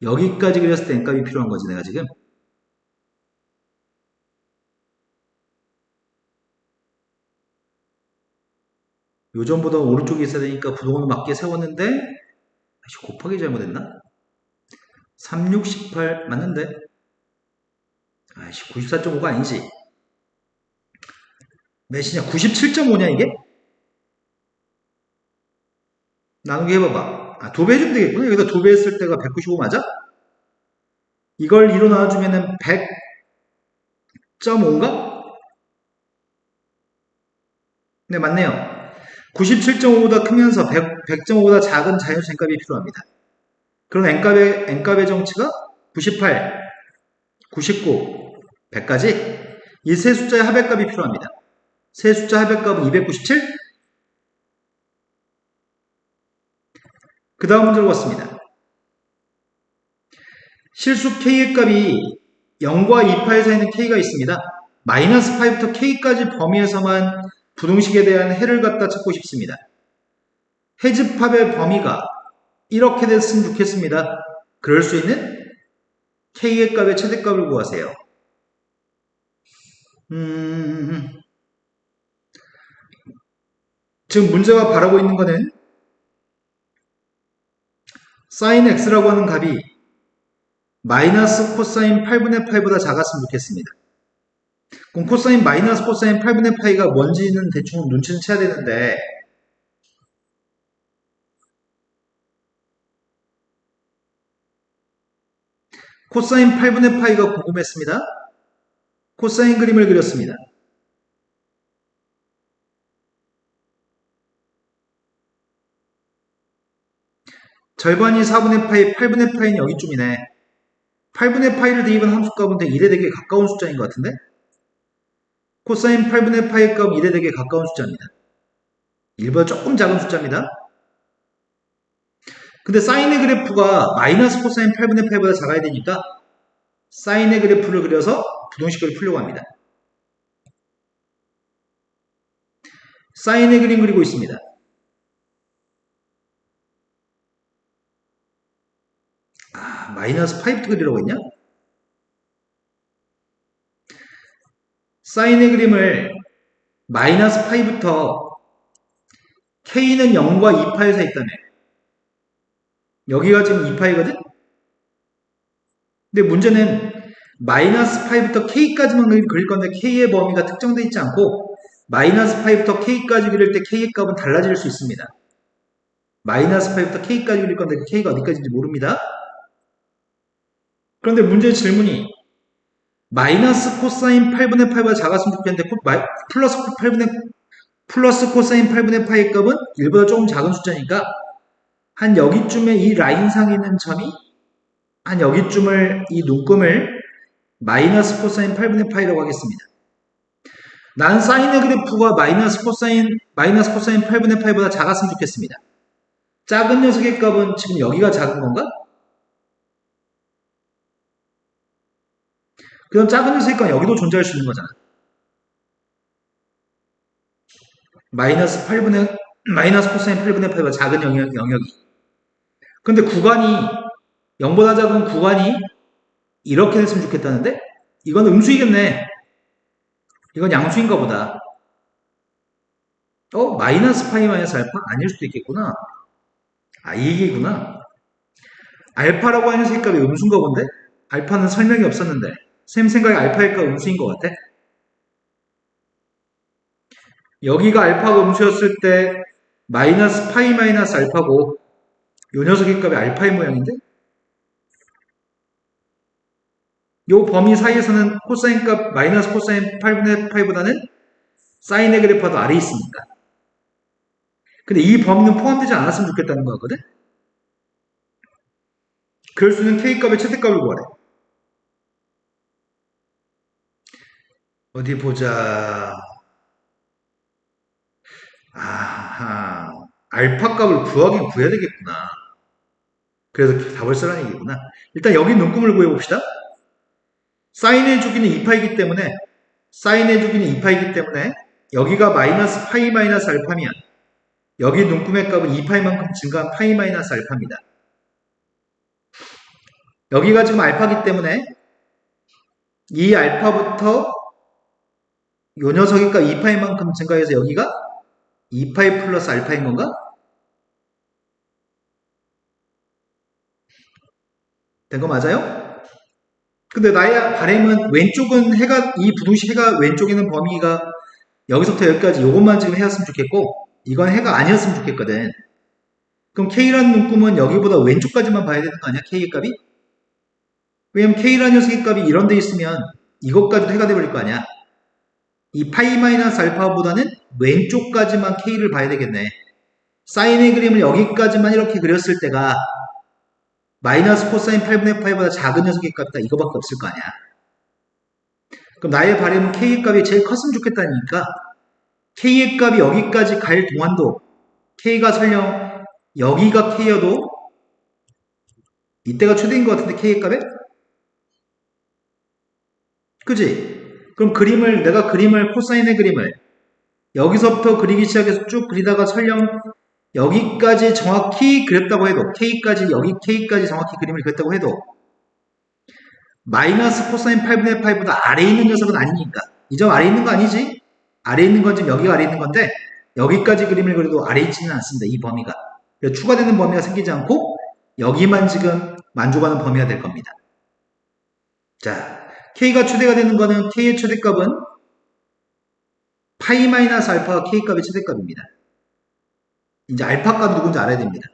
여기까지 그렸을 때 n값이 필요한 거지 내가 지금. 요전보다 오른쪽에 있어야 되니까 부동을 맞게 세웠는데 곱하기 잘못했나? 36, 18 맞는데? 94.5가 아니지. 몇이냐? 97.5냐 이게? 나누기 해봐봐. 2배 해주면 되겠구나. 여기다 2배 했을 때가 195 맞아? 이걸 2로 나눠주면은 100.5인가? 네, 맞네요. 97.5보다 크면서 100.5보다 작은 자연수 n값이 필요합니다. 그럼 n값의 정치가 98, 99, 100까지 이 세 숫자의 합의값이 필요합니다. 세 숫자 합의값은 297? 그 다음 문제로 왔습니다. 실수 k의 값이 0과 2파에 사이는 k가 있습니다. 마이너스 파이부터 k까지 범위에서만 부등식에 대한 해를 갖다 찾고 싶습니다. 해집합의 범위가 이렇게 됐으면 좋겠습니다. 그럴 수 있는 k의 값의 최대값을 구하세요. 지금 문제가 바라고 있는 거는 sin x라고 하는 값이 마이너스 코사인 8분의 파이보다 작았으면 좋겠습니다. 그럼 코사인 마이너스 코사인 8분의 파이가 뭔지는 대충 눈치는 채야 되는데 코사인 8분의 파이가 궁금했습니다. 코사인 그림을 그렸습니다. 절반이 4분의 파이, 8분의 파이는 여기쯤이네. 8분의 파이를 대입한 함수값은 1에 되게 가까운 숫자인 것 같은데? 코사인 8분의 파이 값은 1에 되게 가까운 숫자입니다. 1보다 조금 작은 숫자입니다. 근데 사인의 그래프가 마이너스 코사인 8분의 파이보다 작아야 되니까 사인의 그래프를 그려서 부동식을 풀려고 합니다. 사인의 그림 그리고 있습니다. 마이너스 파이부터 그리라고 했냐? 사인의 그림을 마이너스 파이부터 k는 0과 2파에 서 있다며. 여기가 지금 2파이거든? 근데 문제는 마이너스 파이부터 k까지만 그릴 건데 k의 범위가 특정되어 있지 않고 마이너스 파이부터 k까지 그릴 때 k의 값은 달라질 수 있습니다. 마이너스 파이부터 k까지 그릴 건데 그 k가 어디까지인지 모릅니다. 그런데 문제의 질문이 마이너스 코사인 8분의 파이보다 작았으면 좋겠는데 플러스 코사인 8분의 파이 값은 1보다 조금 작은 숫자니까 한 여기쯤에 이 라인상에 있는 점이 한 여기쯤을 이 눈금을 마이너스 코사인 8분의 파이라고 하겠습니다. 난 사인의 그래프가 마이너스 코사인 8분의 파이보다 작았으면 좋겠습니다. 작은 녀석의 값은 지금 여기가 작은 건가? 그럼 작은 녀석의 값은 여기도 존재할 수 있는 거잖아. 마이너스 코사인 8분의 파이보다 작은 영역이. 근데 구간이 0보다 작은 구간이 이렇게 됐으면 좋겠다는데 이건 음수이겠네. 이건 양수인가 보다. 마이너스 파이 마이너스 알파? 아닐 수도 있겠구나. 이 얘기구나. 알파라고 하는 색깔이 음수인가 본데? 알파는 설명이 없었는데 쌤 생각에 알파일까 음수인 것 같아? 여기가 알파가 음수였을 때 마이너스 파이 마이너스 알파고 요 녀석의 값이 알파의 모양인데? 요 범위 사이에서는 코사인 값 마이너스 코사인 8분의 파이보다는 사인의 그래프가 더 아래에 있습니다. 근데 이 범위는 포함되지 않았으면 좋겠다는 거거든? 그럴 수 있는 K값의 최대값을 구하래. 어디 보자. 아하. 알파 값을 구하긴 구해야 되겠구나. 그래서 답을 쓰라는 얘기구나. 일단 여기 눈금을 구해봅시다. 사인의 주기는 2파이기 때문에 사인의 주기는 2파이기 때문에 여기가 마이너스 파이 마이너스 알파면 여기 눈금의 값은 2파이만큼 증가한 파이 마이너스 알파입니다. 여기가 지금 알파기 때문에 이 알파부터 요 녀석의 값 2파이만큼 증가해서 여기가 2파이 플러스 알파인 건가? 된 거 맞아요? 근데 나의 바램은 왼쪽은 해가 이 부등식 해가 왼쪽에 있는 범위가 여기서부터 여기까지 요것만 지금 해였으면 좋겠고 이건 해가 아니었으면 좋겠거든. 그럼 K라는 눈금은 여기보다 왼쪽까지만 봐야 되는 거 아니야? K의 값이? 왜냐면 K라는 녀석의 값이 이런 데 있으면 이것까지도 해가 돼버릴 거 아니야? 이 파이 마이너스 알파보다는 왼쪽까지만 K를 봐야 되겠네. 사인의 그림을 여기까지만 이렇게 그렸을 때가 마이너스 코사인 8분의 파이보다 작은 녀석의 값이다. 이거밖에 없을 거 아니야. 그럼 나의 바램은 K의 값이 제일 컸으면 좋겠다니까 K의 값이 여기까지 갈 동안도 K가 설령 여기가 K여도 이때가 최대인 것 같은데 K의 값에? 그지? 그럼 내가 코사인의 그림을 여기서부터 그리기 시작해서 쭉 그리다가 설령 여기까지 정확히 그렸다고 해도 여기 K까지 정확히 그림을 그렸다고 해도 마이너스 코사인 8분의 파이보다 아래에 있는 녀석은 아니니까 이 점 아래에 있는 거 아니지? 아래에 있는 건 지금 여기가 아래에 있는 건데 여기까지 그림을 그려도 아래에 있지는 않습니다. 이 범위가. 추가되는 범위가 생기지 않고 여기만 지금 만족하는 범위가 될 겁니다. 자, K가 최대가 되는 거는 K의 최대값은 파이 마이너스 알파가 K값의 최대값입니다. 이제 알파 값이 누군지 알아야 됩니다.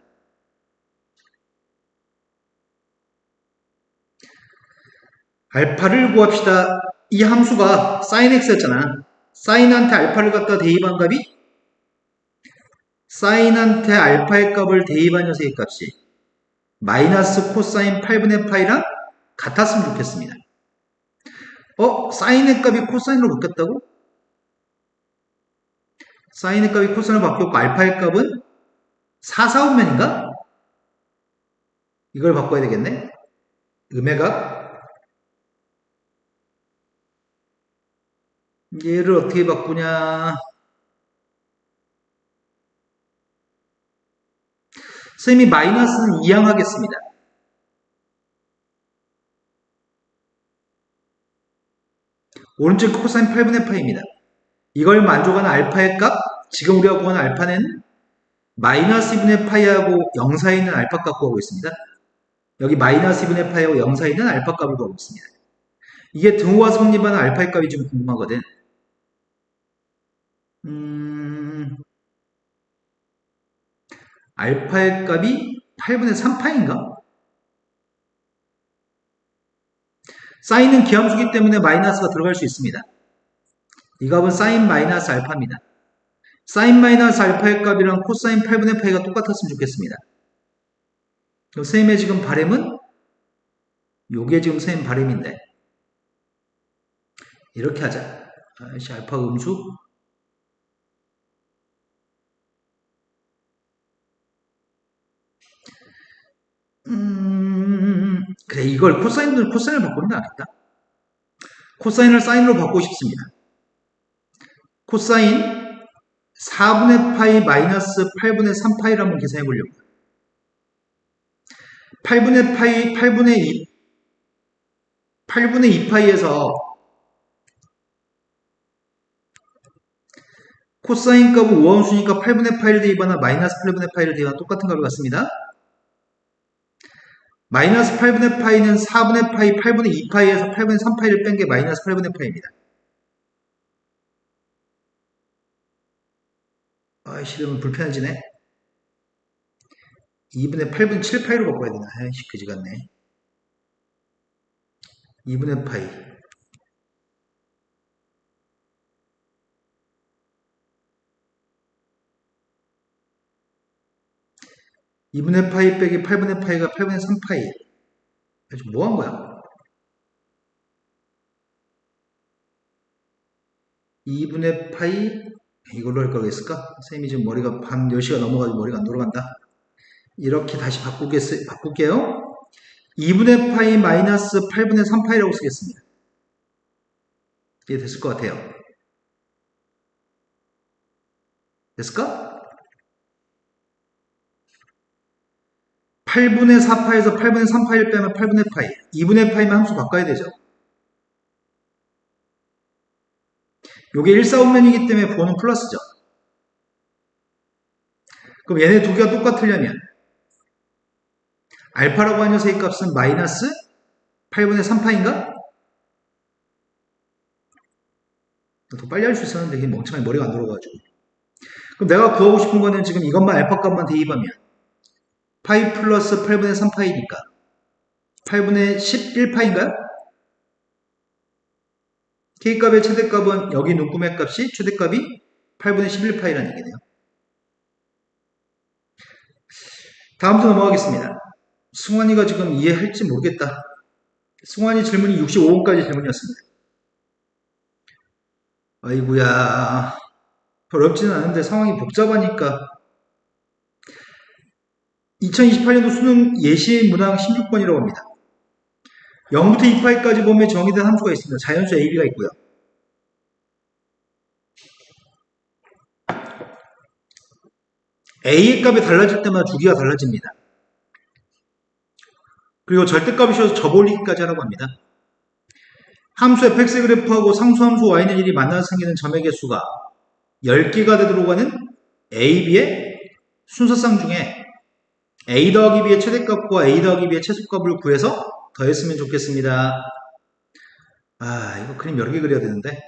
알파를 구합시다. 이 함수가 sin x였잖아. 사인한테 알파를 갖다 대입한 값이 사인한테 알파의 값을 대입한 녀석의 값이 마이너스 코사인 8분의 파이랑 같았으면 좋겠습니다. 사인의 값이 코사인으로 바뀌었다고? 사인의 값이 코사인으로 바뀌었고 알파의 값은 4, 4분면인가? 이걸 바꿔야 되겠네. 음의 값 얘를 어떻게 바꾸냐. 선생님이 마이너스는 이항하겠습니다. 오른쪽 코사인 8분의 파이입니다. 이걸 만족하는 알파의 값, 지금 우리가 구한 알파는 마이너스 2분의 파이하고 0 사이에 있는 알파 값 구하고 있습니다. 여기 마이너스 2분의 파이하고 0 사이에 있는 알파 값을 구하고 있습니다. 이게 등호와 성립하는 알파의 값이 좀 궁금하거든. 알파의 값이 8분의 3파인가? 사인은 기함수기 때문에 마이너스가 들어갈 수 있습니다. 이 값은 사인 마이너스 알파입니다. 사인 마이너스 알파의 값이랑 코사인 8분의 파이가 똑같았으면 좋겠습니다. 그럼 선생님의 지금 바램은 요게 지금 선생님 바램인데 이렇게 하자. 아이씨 알파 음수 그래 이걸 코사인을 바꾸는 게 낫겠다. 코사인을 사인으로 바꾸고 싶습니다. 코사인 4분의 파이 마이너스 8분의 3파이를 한번 계산해 보려고. 8분의 파이, 8분의 2파이에서 코사인 값은 5함수니까 8분의 파이를 대입하나 마이너스 8분의 파이를 대입하나 똑같은 값을 갖습니다. 마이너스 8분의 파이는 4분의 파이, 8분의 2파이에서 8분의 3파이를 뺀 게 마이너스 8분의 파이입니다. 아이씨, 이러면 불편해지네. 2분의 8분 7파이로 바꿔야 되나? 아이씨, 그지 같네. 2분의 파이. 2분의 파이 빼기 8분의 파이가 8분의 3파이. 지금 뭐 한 거야? 2분의 파이 이걸로 할 거겠을까? 선생님이 지금 머리가 밤 10시가 넘어가지고 머리가 안 돌아간다. 이렇게 다시 바꿀게요. 2분의 파이 마이너스 8분의 3파이라고 쓰겠습니다. 이해 됐을 것 같아요. 됐을까? 8분의 4파에서 8분의 3파이를 빼면 8분의 파이. 2분의 파이면 함수 바꿔야 되죠. 요게 1사분면이기 때문에 보는 플러스죠. 그럼 얘네 두 개가 똑같으려면 알파라고 하는 녀석의 값은 마이너스 8분의 3파인가? 더 빨리 할 수 있었는데 이게 멍청하게 머리가 안 돌아가가지고. 그럼 내가 구하고 싶은 거는 지금 이것만 알파 값만 대입하면 파이 플러스 8분의 3파이니까 8분의 11파인가요? K값의 최대값은 여기 눈금의 값이 최대값이 8분의 11파이라는 얘기네요. 다음부터 넘어가겠습니다. 승환이가 지금 이해할지 모르겠다. 승환이 질문이 65번까지 질문이었습니다. 아이고야, 어렵지는 않은데 상황이 복잡하니까 2028년도 수능 예시 문항 16번이라고 합니다. 0부터 2파이까지 보면 정의된 함수가 있습니다. 자연수 AB가 있고요. A의 값이 달라질 때마다 주기가 달라집니다. 그리고 절대값이 쉬워서 접올리기까지 하라고 합니다. 함수 fx 그래프하고 상수함수 y는 1이 만나서 생기는 점의 개수가 10개가 되도록 하는 a, b의 순서상 중에 a 더하기 b의 최대값과 a 더하기 b의 최소값을 구해서 더했으면 좋겠습니다. 아, 이거 그림 여러 개 그려야 되는데.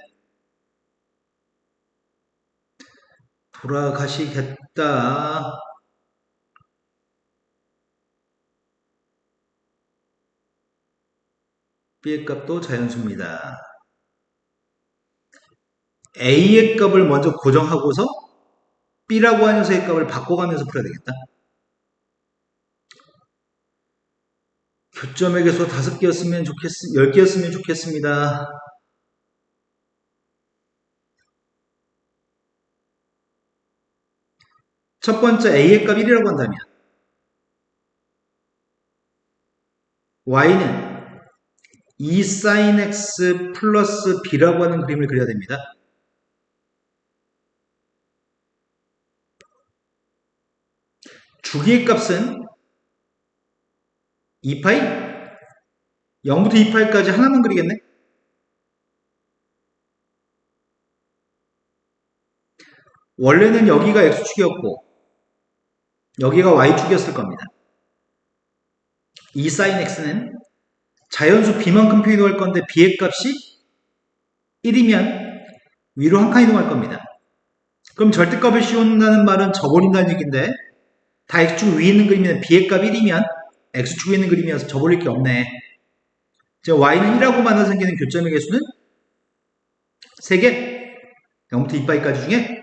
돌아가시겠다. b의 값도 자연수입니다. a의 값을 먼저 고정하고서 b라고 하는 녀석의 값을 바꿔가면서 풀어야 되겠다. 교점의 개수 5개였으면 10개였으면 좋겠습니다. 첫 번째 a의 값 1이라고 한다면 y는 2 sin x 플러스 b라고 하는 그림을 그려야 됩니다. 주기의 값은 2파이? 0부터 2파이까지 하나만 그리겠네? 원래는 여기가 x축이었고 여기가 y축이었을 겁니다. 2 sin x는 자연수 b만큼 표현할 건데 b의 값이 1이면 위로 한 칸 이동할 겁니다. 그럼 절대값을 씌운다는 말은 접어린다는 얘기인데 다 x축 위에 있는 그림이면 b의 값 1이면 x축 위에 있는 그림이어서 접어릴 게 없네. 즉 y는 1하고 만나 생기는 교점의 개수는 3개 0부터 2파이까지 중에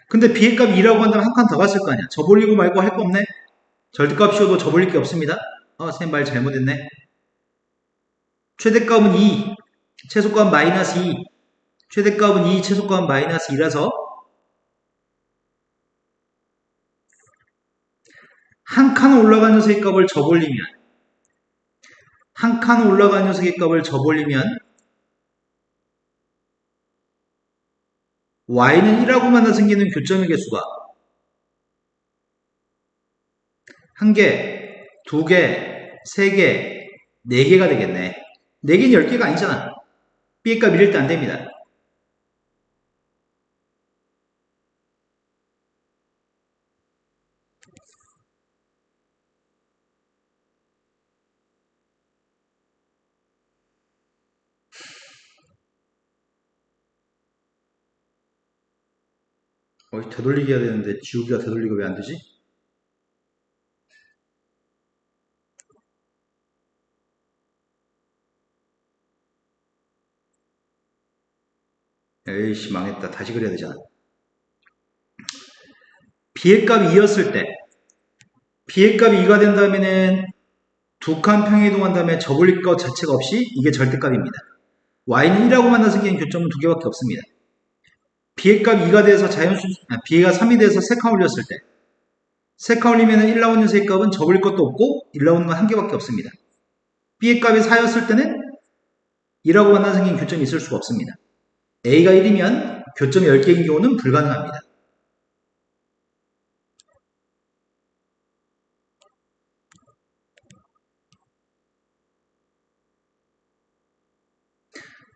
근데 b의 값이 2라고 한다면 한 칸 더 갔을 거 아니야. 접어리고 말고 할 거 없네. 절대값 씌워도 접어릴 게 없습니다. 선생님 말 잘못했네. 최대값은 2, 최소값은 마이너스 2, 최대값은 2, 최소값은 마이너스 2라서 한 칸 올라간 녀석의 값을 접올리면 한 칸 올라간 녀석의 값을 접올리면 y는 1하고 만나 생기는 교점의 개수가 1개, 2개, 3개, 4개가 되겠네. 4개는 10개가 아니잖아. b의 값 1일 때 안 됩니다. 되돌리기 해야 되는데 지우기가 되돌리기가 왜 안 되지? 에이씨 망했다. 다시 그려야 되잖아. b의 값이 2였을 때 b의 값이 2가 된다면은 두 칸 평이동한 다음에 접을 것 자체가 없이 이게 절대값입니다. y는 1하고 만나서 생기는 교점은 두 개밖에 없습니다. b의 값 2가 돼서 b가 3이 돼서 3칸 올렸을 때 3칸 올리면 1 나오는 녀석의 값은 접을 것도 없고 1 나오는 건 한 개밖에 없습니다. b의 값이 4였을 때는 1하고 만나서 생긴 교점이 있을 수가 없습니다. a가 1이면 교점이 10개인 경우는 불가능합니다.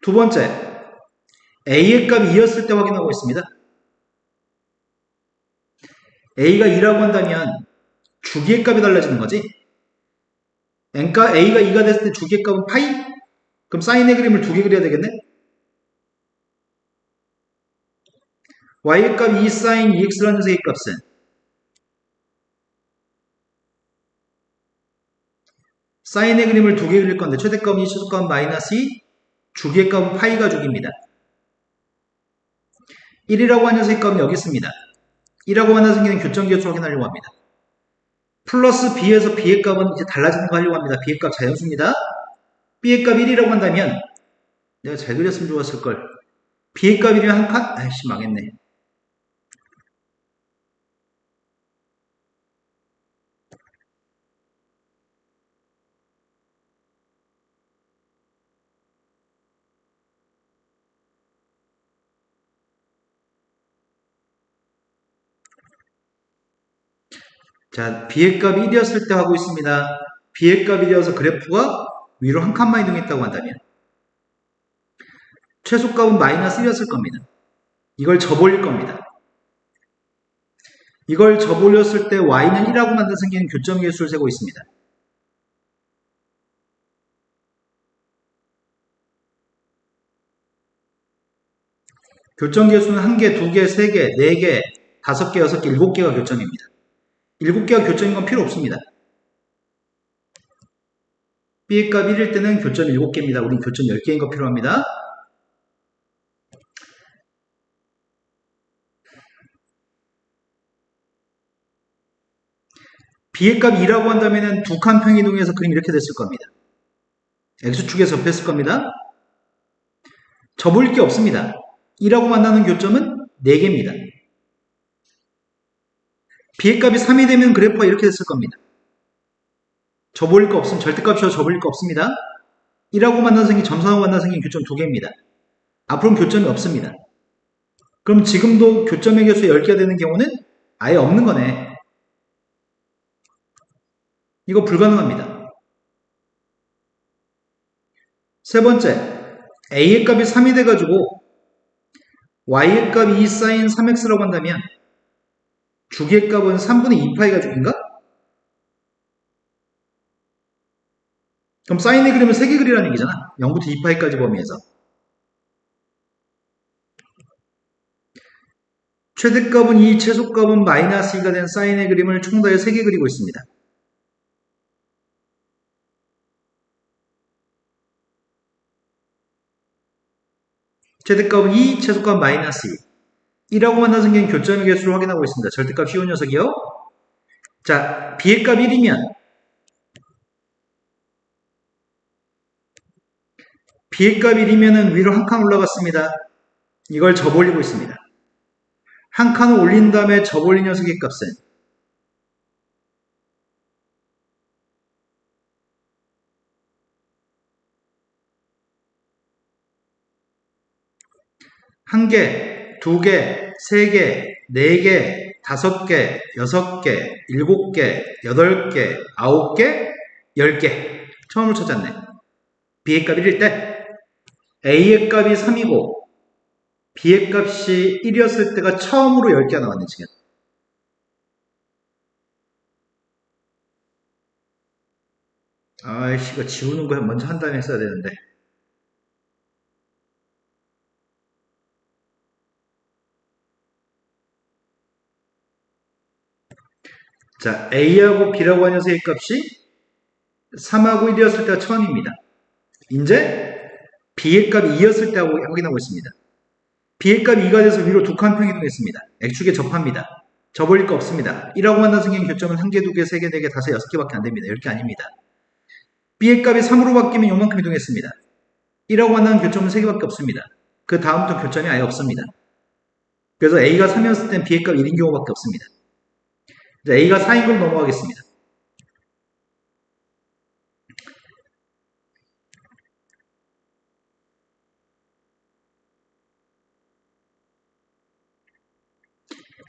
두 번째, a의 값이 2였을 때 확인하고 있습니다. a가 2라고 한다면 주기의 값이 달라지는 거지. 그러니까 a가 2가 됐을 때 주기의 값은 파이? 그럼 사인의 그림을 두 개 그려야 되겠네? y의 값 2 sin 2x라는 녀석의 값은 사인의 그림을 두 개 그릴 건데 최대값은 2, 최소값은 마이너스 2, 주기의 값은 파이가 주기입니다. 1이라고 하는 녀석의 값은 여기 있습니다. 1하고 만나 생기는 교점계수 확인하려고 합니다. 플러스 b에서 b의 값은 이제 달라지는 거 하려고 합니다. b의 값 자연수입니다. b의 값 1이라고 한다면 내가 잘 그렸으면 좋았을걸. b의 값 1이면 한 칸? 아이씨 망했네. 자, b의 값 1이었을 때 하고 있습니다. b의 값 1이어서 그래프가 위로 한 칸만 이동했다고 한다면 최소값은 마이너스 1이었을 겁니다. 이걸 접올릴 겁니다. 이걸 접올렸을 때 y는 1하고 만든 생기는 교점계수를 세고 있습니다. 교점계수는 1개, 2개, 3개, 4개, 5개, 6개, 7개가 교점입니다. 7개가 교점인 건 필요 없습니다. b의 값 1일 때는 교점 7개입니다. 우린 교점 10개인 거 필요합니다. b의 값 2라고 한다면 두 칸 평이동해서 그림 이렇게 됐을 겁니다. x축에 접했을 겁니다. 접을 게 없습니다. 2라고 만나는 교점은 4개입니다. b의 값이 3이 되면 그래프가 이렇게 됐을 겁니다. 접을 거 없으면 절대값이어 접을 거 없습니다. 1하고 만나서 생긴 점선하고 만나서 생긴 교점 2개입니다. 앞으로는 교점이 없습니다. 그럼 지금도 교점의 개수 10개가 되는 경우는 아예 없는 거네. 이거 불가능합니다. 세 번째, a의 값이 3이 돼가지고 y의 값이 2 sin 3x라고 한다면 주기의 값은 3분의 2파이가 주기인가? 그럼 사인의 그림을 3개 그리라는 얘기잖아. 0부터 2파이까지 범위에서. 최대값은 2, 최소값은 마이너스 2가 된 사인의 그림을 총 다해 3개 그리고 있습니다. 최대값은 2, 최소값은 마이너스 2. 1하고 만나 생긴 교점의 개수를 확인하고 있습니다. 절대값 쉬운 녀석이요. 자, b의 값 1이면 b의 값 1이면 위로 한 칸 올라갔습니다. 이걸 접올리고 있습니다. 한 칸을 올린 다음에 접올린 녀석의 값은 한 개, 2개, 3개, 4개, 5개, 6개, 7개, 8개, 9개, 10개. 처음으로 찾았네. b의 값 1일 때 a의 값이 3이고 b의 값이 1이었을 때가 처음으로 10개가 나왔네 지금. 아이씨, 이거 지우는 거 먼저 한 다음에 했어야 되는데. 자, a하고 b라고 하는 녀석의 값이 3하고 1이었을 때가 처음입니다. 이제 b의 값이 2였을 때 확인하고 있습니다. b의 값이 2가 돼서 위로 두 칸 평이동했습니다. x축에 접합니다. 접올릴 거 없습니다. 1하고 만난 생긴 교점은 1개, 2개, 3개, 4개, 5, 6개밖에 안 됩니다. 10개 아닙니다. B의 값이 3으로 바뀌면 요만큼 이동했습니다. 1하고 만나는 교점은 3개밖에 없습니다. 그 다음부터 교점이 아예 없습니다. 그래서 A가 3이었을 땐 B의 값이 1인 경우밖에 없습니다. 이제 A가 4인 걸로 넘어가겠습니다.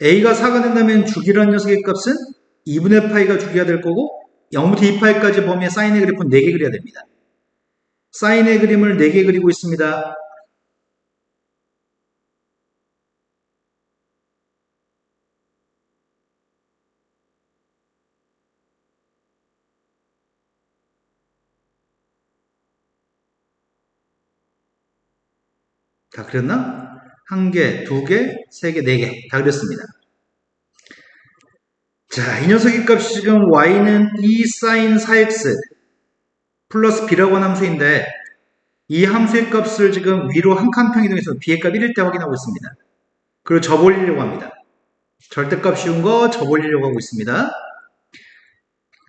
A가 4가 된다면 주기라는 녀석의 값은 2분의 파이가 주기가 될 거고 0부터 2파이까지 범위의 사인의 그래프는 4개 그려야 됩니다. 사인의 그림을 4개 그리고 있습니다. 다 그렸나? 1개, 2개, 3개, 4개 다 그렸습니다. 자, 이 녀석의 값이 지금 y는 2 sin 4x 플러스 b라고 하는 함수인데 이 함수의 값을 지금 위로 한 칸 평이동해서 b의 값 1일 때 확인하고 있습니다. 그리고 접올리려고 합니다. 절대값 쉬운 거 접올리려고 하고 있습니다.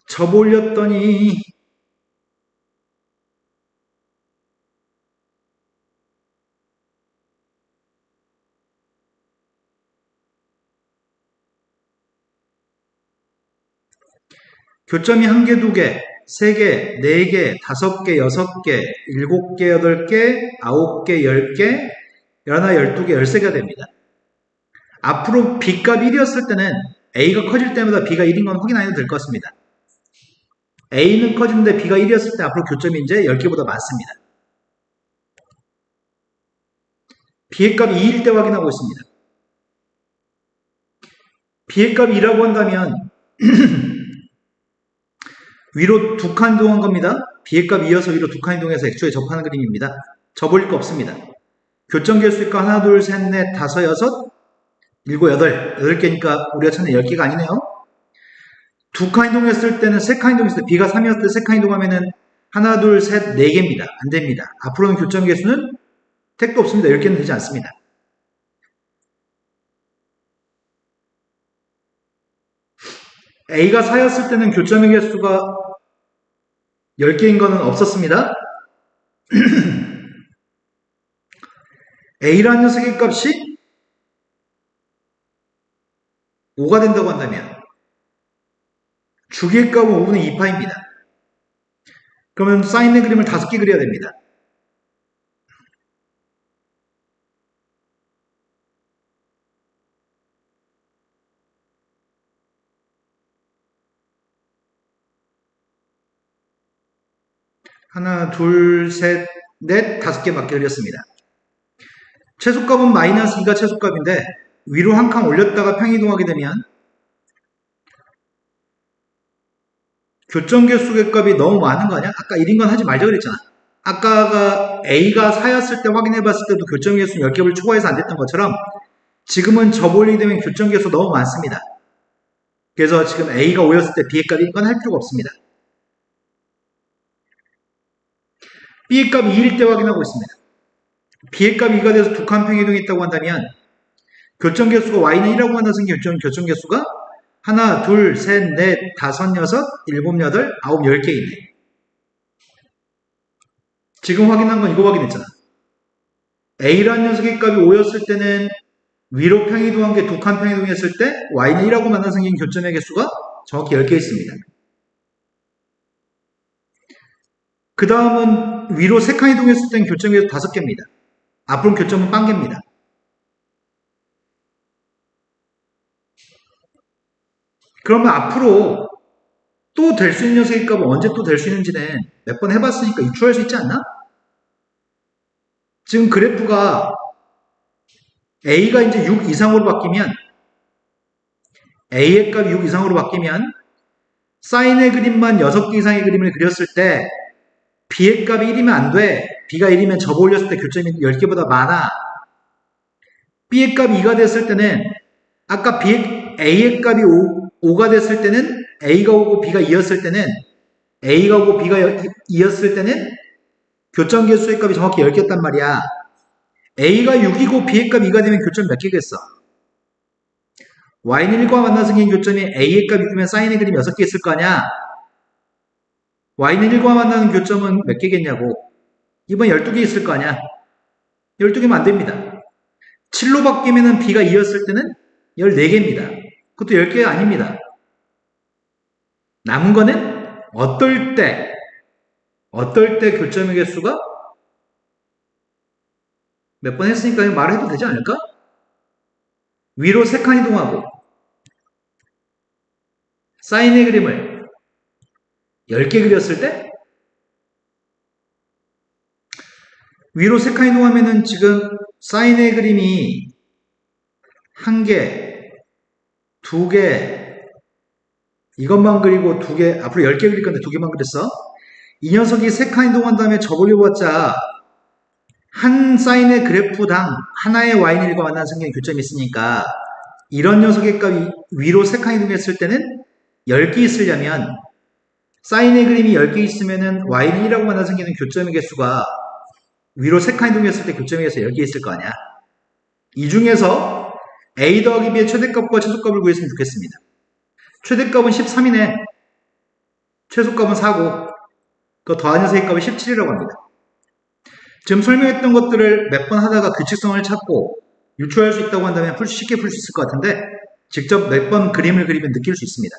접올렸더니 교점이 1개, 2개, 3개, 4개, 5개, 6개, 7개, 8개, 9개, 10개, 11, 12개, 13개가 됩니다. 앞으로 B값 1이었을 때는 A가 커질 때마다 B가 1인 건 확인 안 해도 될 것 같습니다. A는 커지는데 B가 1이었을 때 앞으로 교점이 이제 10개보다 많습니다. B의 값이 2일 때 확인하고 있습니다. B의 값이 2라고 한다면 위로 2칸 이동한 겁니다. B의 값이 2여서 위로 2칸 이동해서 X조에 접하는 그림입니다. 접올릴 거 없습니다. 교점 개수니까 하나, 둘, 셋, 넷, 다섯, 여섯, 일곱, 여덟. 8개니까 우리가 찾는 10개가 아니네요. 2칸 이동했을 때는 3칸 이동했을 때 B가 3이었을 때 3칸 이동하면은 하나, 둘, 셋, 4개입니다. 안 됩니다. 앞으로는 교점 개수는 택도 없습니다. 10개는 되지 않습니다. A가 4였을 때는 교점의 개수가 10개인 거는 없었습니다. A라는 녀석의 값이 5가 된다고 한다면 주기의 값은 5분의 2파입니다. 그러면 사인의 그림을 5개 그려야 됩니다. 하나, 둘, 셋, 넷, 5개밖에 그렸습니다. 최소값은 마이너스 2가 최소값인데 위로 한 칸 올렸다가 평이동하게 되면 교점 개수의 값이 너무 많은 거 아니야? 아까 1인 건 하지 말자 그랬잖아. 아까가 A가 4였을 때 확인해 봤을 때도 교점 개수는 10개를 초과해서 안 됐던 것처럼 지금은 접올리게 되면 교점 개수 너무 많습니다. 그래서 지금 A가 5였을 때 B의 값이 1인 건 할 필요가 없습니다. B의 값이 2일 때 확인하고 있습니다. B의 값이 2가 돼서 2칸 평이동이 있다고 한다면 교점 개수가 Y는 1이라고 만나서 교점 개수가 하나, 둘, 셋, 넷, 다섯, 여섯, 일곱, 여덟, 아홉, 10개 있네. 지금 확인한 건 이거 확인했잖아. A라는 녀석의 값이 5였을 때는 위로 평이동한 게 2칸 평이동했을 때 Y는 1하고 만나 생긴 교점의 개수가 정확히 10개 있습니다. 그 다음은 위로 3칸 이동했을 때는 교점의 개수 5개입니다. 앞으로는 교점은 빵개입니다. 그러면 앞으로 또 될 수 있는 녀석의 값은 언제 또 될 수 있는지는 몇 번 해봤으니까 유추할 수 있지 않나? 지금 그래프가 A가 이제 6 이상으로 바뀌면 A의 값이 6 이상으로 바뀌면 사인의 그림만 6개 이상의 그림을 그렸을 때 B의 값이 1이면 안 돼. B가 1이면 접어 올렸을 때 교점이 10개보다 많아. B의 값이 2가 됐을 때는 아까 A의 값이 5가 됐을 때는 A가 5고 B가 2였을 때는 A가 5고 B가 2였을 때는 교점 개수의 값이 정확히 10개였단 말이야. A가 6이고 B의 값이 2가 되면 교점 몇 개겠어? Y는 1과 만나서 생긴 교점이 A의 값이 6이면 사인의 그림이 6개 있을 거 아니야? y는 1과 만나는 교점은 몇 개겠냐고. 이번 12개 있을 거 아니야. 12개면 안 됩니다. 7로 바뀌면 b가 2였을 때는 14개입니다. 그것도 10개가 아닙니다. 남은 거는 어떨 때 교점의 개수가 몇 번 했으니까 말해도 되지 않을까? 위로 3칸 이동하고 사인의 그림을 10개 그렸을 때 위로 3칸 이동하면은 지금 사인의 그림이 1개, 2개 이것만 그리고 2개 앞으로 10개 그릴 건데 2개만 그렸어. 이 녀석이 3칸 이동한 다음에 저걸려봤자 한 사인의 그래프당 하나의 y는 1과 만나는 상경의 교점이 있으니까 이런 녀석의 값이 위로 3칸 이동했을 때는 10개 있으려면 사인의 그림이 10개 있으면은 y는 1하고 만나는 상경의 교점의 개수가 위로 3칸 이동했을 때 교점의 개수 10개 있을 거 아니야. 이 중에서 a 더하기 b의 최대값과 최소값을 구했으면 좋겠습니다. 최대값은 13이네. 최소값은 4고 그 더한 녀석의 값이 17이라고 합니다. 지금 설명했던 것들을 몇 번 하다가 규칙성을 찾고 유추할 수 있다고 한다면 쉽게 풀 수 있을 것 같은데 직접 몇 번 그림을 그리면 느낄 수 있습니다.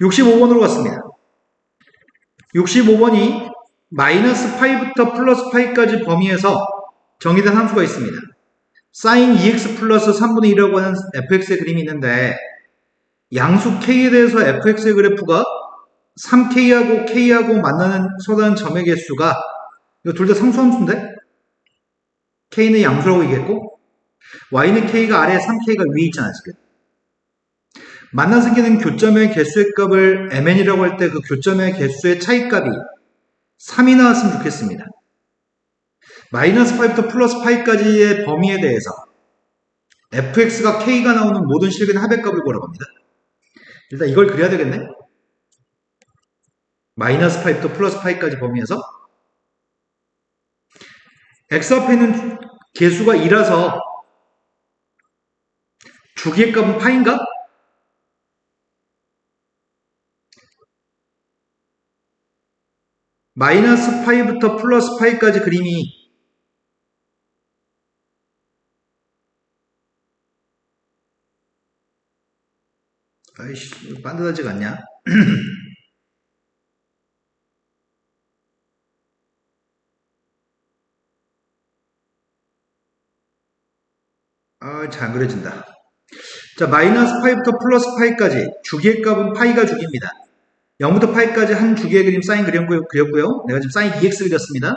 65번으로 갔습니다. 65번이 마이너스 파이부터 플러스 파이까지 범위에서 정의된 함수가 있습니다. sin 2x 플러스 3분의 1이라고 하는 fx의 그림이 있는데 양수 k에 대해서 fx의 그래프가 3k하고 k하고 만나는 서다는 점의 개수가 이거 둘 다 상수함수인데 k는 양수라고 얘기했고 y는 k가 아래 3k가 위에 있잖아요. 지금. 만나 생기는 교점의 개수의 값을 mn이라고 할 때 그 교점의 개수의 차이값이 3이 나왔으면 좋겠습니다. 마이너스 파이부터 플러스 파이까지의 범위에 대해서 fx가 k가 나오는 모든 실근의 합의값을 구하라고 합니다. 일단 이걸 그려야 되겠네. 마이너스 파이부터 플러스 파이까지 범위에서 x 앞에는 개수가 2라서 주기의 값은 파인가? 마이너스 파이부터 플러스 파이까지 그림이 아이씨 반듯하지가 않냐? 잘 그려진다. 자, 마이너스 파이부터 플러스 파이까지 주기의 값은 파이가 주기입니다. 0부터 파이까지 한 주기의 그림 사인 그렸고요. 내가 지금 사인 2x 그렸습니다.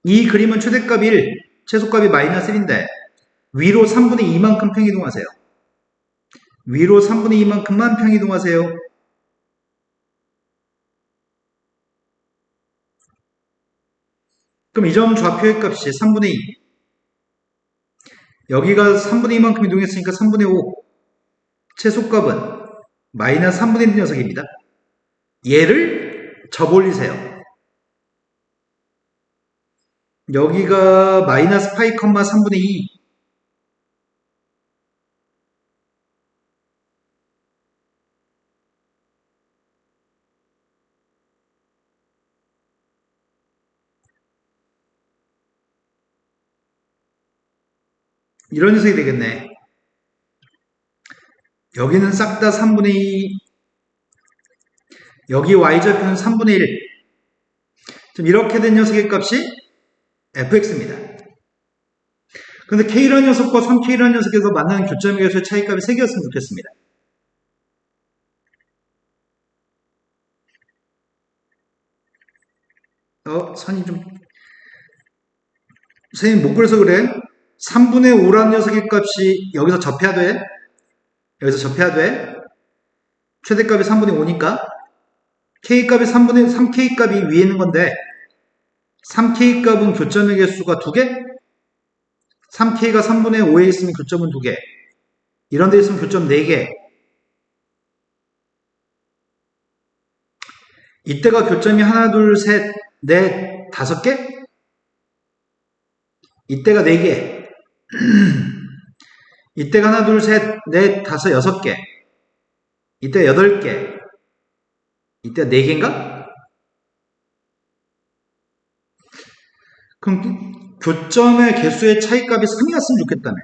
이 그림은 최대값 1, 최소값이 마이너스 1인데 위로 3분의 2만큼 평이동하세요. 위로 3분의 2만큼만 평이동하세요. 그럼 이 점 좌표의 값이 3분의 2. 여기가 3분의 2만큼 이동했으니까 3분의 5. 최소값은 마이너스 3분의 1 녀석입니다. 얘를 접올리세요. 여기가 마이너스 파이 컴마 3분의 2. 이런 녀석이 되겠네. 여기는 싹 다 3분의 2. 여기 y좌표는 3분의 1. 좀 이렇게 된 녀석의 값이 fx입니다. 근데 k라는 녀석과 3k라는 녀석에서 만나는 교점의 개수의 차이값이 3개였으면 좋겠습니다. 선이 좀 선생님 못 그려서 그래. 3분의 5라는 녀석의 값이 여기서 접해야 돼. 여기서 접해야 돼. 최대값이 3분의 5니까 k값이 3k 값이 위에 있는 건데 3k 값은 교점의 개수가 2개? 3k가 3분의 5에 있으면 교점은 2개. 이런 데 있으면 교점 4개. 이때가 교점이 하나, 둘, 셋, 넷, 5개? 이때가 4개. 이때가 하나, 둘, 셋, 넷, 5, 6개. 이때 8개, 이때 4개인가? 그럼 교점의 개수의 차이값이 3이었으면 좋겠다네.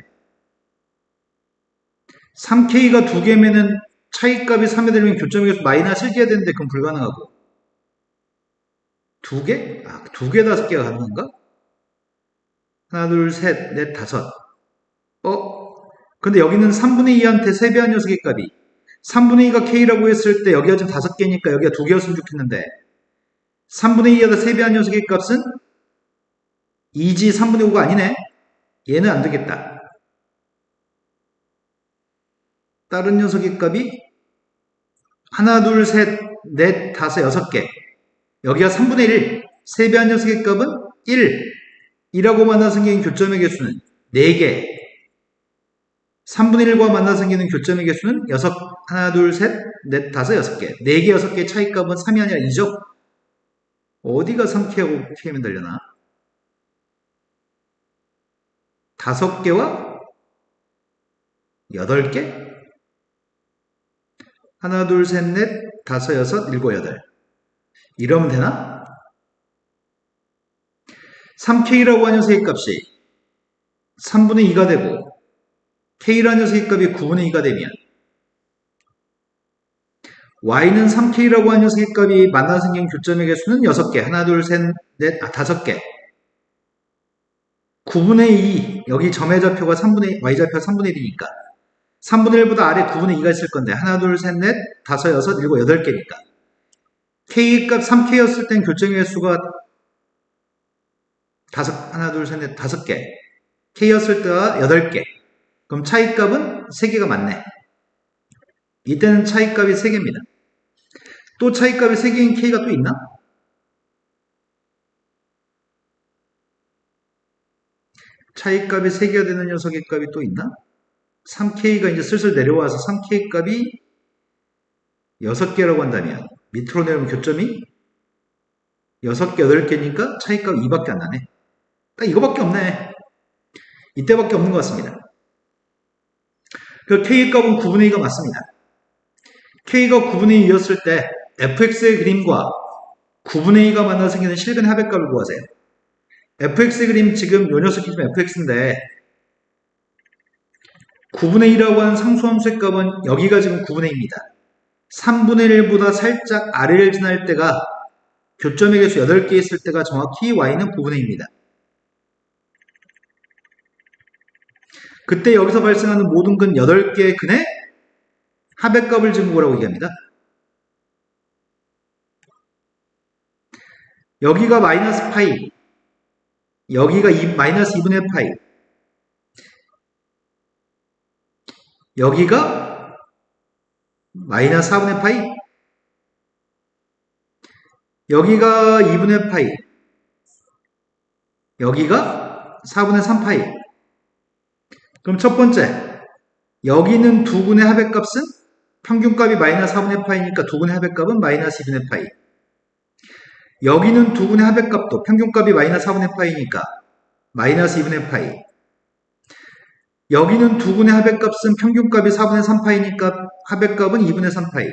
3K가 2개면은 차이값이 3이 되면 교점의 개수 마이너스 1개가 되는데 그건 불가능하고. 2개? 2개, 5개가 가능한가? 하나, 둘, 셋, 넷, 다섯. 근데 여기는 3분의 2한테 3배한 녀석의 값이 3분의 2가 K라고 했을 때 여기가 지금 5개니까 여기가 2개였으면 좋겠는데 3분의 2하다 3배한 녀석의 값은 2지 3분의 5가 아니네. 얘는 안 되겠다. 다른 녀석의 값이 하나, 둘, 셋, 넷, 다섯, 6개. 여기가 3분의 1. 3배한 녀석의 값은 1. 2라고 만나 생긴 교점의 개수는 4개. 3분의 1과 만나 생기는 교점의 개수는 6. 하나, 둘, 셋, 넷, 다섯, 6개. 4개, 6개 차이값은 3이 아니라 2죠? 어디가 3K하고 K면 되려나? 5개와 8개? 하나, 둘, 셋, 넷, 다섯, 여섯, 일곱, 여덟. 이러면 되나? 3K라고 하는 녀석의 값이 3분의 2가 되고 K라는 녀석의 값이 9분의 2가 되면 Y는 3K라고 하는 녀석의 값이 만나 생긴 교점의 개수는 6개. 하나, 둘, 셋, 넷, 5개. 9분의 2, 여기 점의 좌표가 3분의, Y좌표가 3분의 1이니까 3분의 1보다 아래 9분의 2가 있을 건데 하나, 둘, 셋, 넷, 다섯, 여섯, 일곱, 8개니까 K값 3K였을 땐 교점의 개수가 하나, 둘, 셋, 넷, 5개. K였을 때가 8개. 그럼 차이값은 3개가 맞네. 이때는 차이값이 3개입니다. 또 차이값이 3개인 K가 또 있나? 차이값이 3개가 되는 녀석의 값이 또 있나? 3K가 이제 슬슬 내려와서 3K 값이 6개라고 한다면 밑으로 내려오면 교점이 6개, 8개니까 차이값 2밖에 안 나네. 딱 이거밖에 없네. 이때밖에 없는 것 같습니다. 그 K값은 9분의 2가 맞습니다. K가 9분의 2였을 때 fx의 그림과 9분의 2가 만나 생기는 실근의 합의값을 구하세요. fx의 그림 지금 요 녀석이 지금 fx인데 9분의 2라고 하는 상수함수의 값은 여기가 지금 9분의 2입니다. 3분의 1보다 살짝 아래를 지날 때가 교점의 개수 8개 있을 때가 정확히 y는 9분의 2입니다. 그때 여기서 발생하는 모든 근 8개의 근의 합의값을 지금 뭐라고 얘기합니다. 여기가 마이너스 파이, 여기가 마이너스 2분의 파이, 여기가 마이너스 4분의 파이, 여기가 2분의 파이, 여기가 4분의 3파이. 그럼 첫 번째, 여기는 두 근의 합의값은 평균값이 마이너스 4분의 파이니까 두 근의 합의값은 마이너스 2분의 파이. 여기는 두 근의 합의값도 평균값이 마이너스 4분의 파이니까 마이너스 2분의 파이. 여기는 두 근의 합의값은 평균값이 4분의 3파이니까 합의값은 2분의 3파이.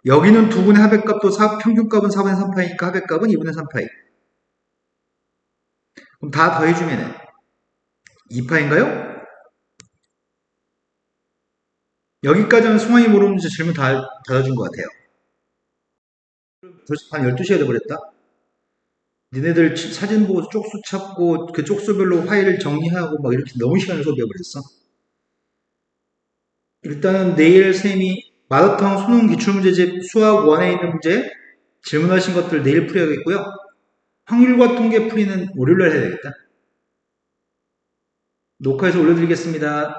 여기는 두 근의 합의값도 평균값은 4분의 3파이니까 합의값은 2분의 3파이. 그럼 다 더해주면 2파인가요? 여기까지는 승환이 모르는 문제 질문 다 받아준 것 같아요. 벌써 한 12시가 돼버렸다. 니네들 사진 보고 쪽수 찾고 그 쪽수별로 파일을 정리하고 막 이렇게 너무 시간을 소비해버렸어. 일단은 내일 쌤이 마라탕 수능 기출문제집 수학 1에 있는 문제 질문하신 것들 내일 풀어야겠고요. 확률과 통계 풀이는 월요일날 해야 되겠다. 녹화해서 올려드리겠습니다.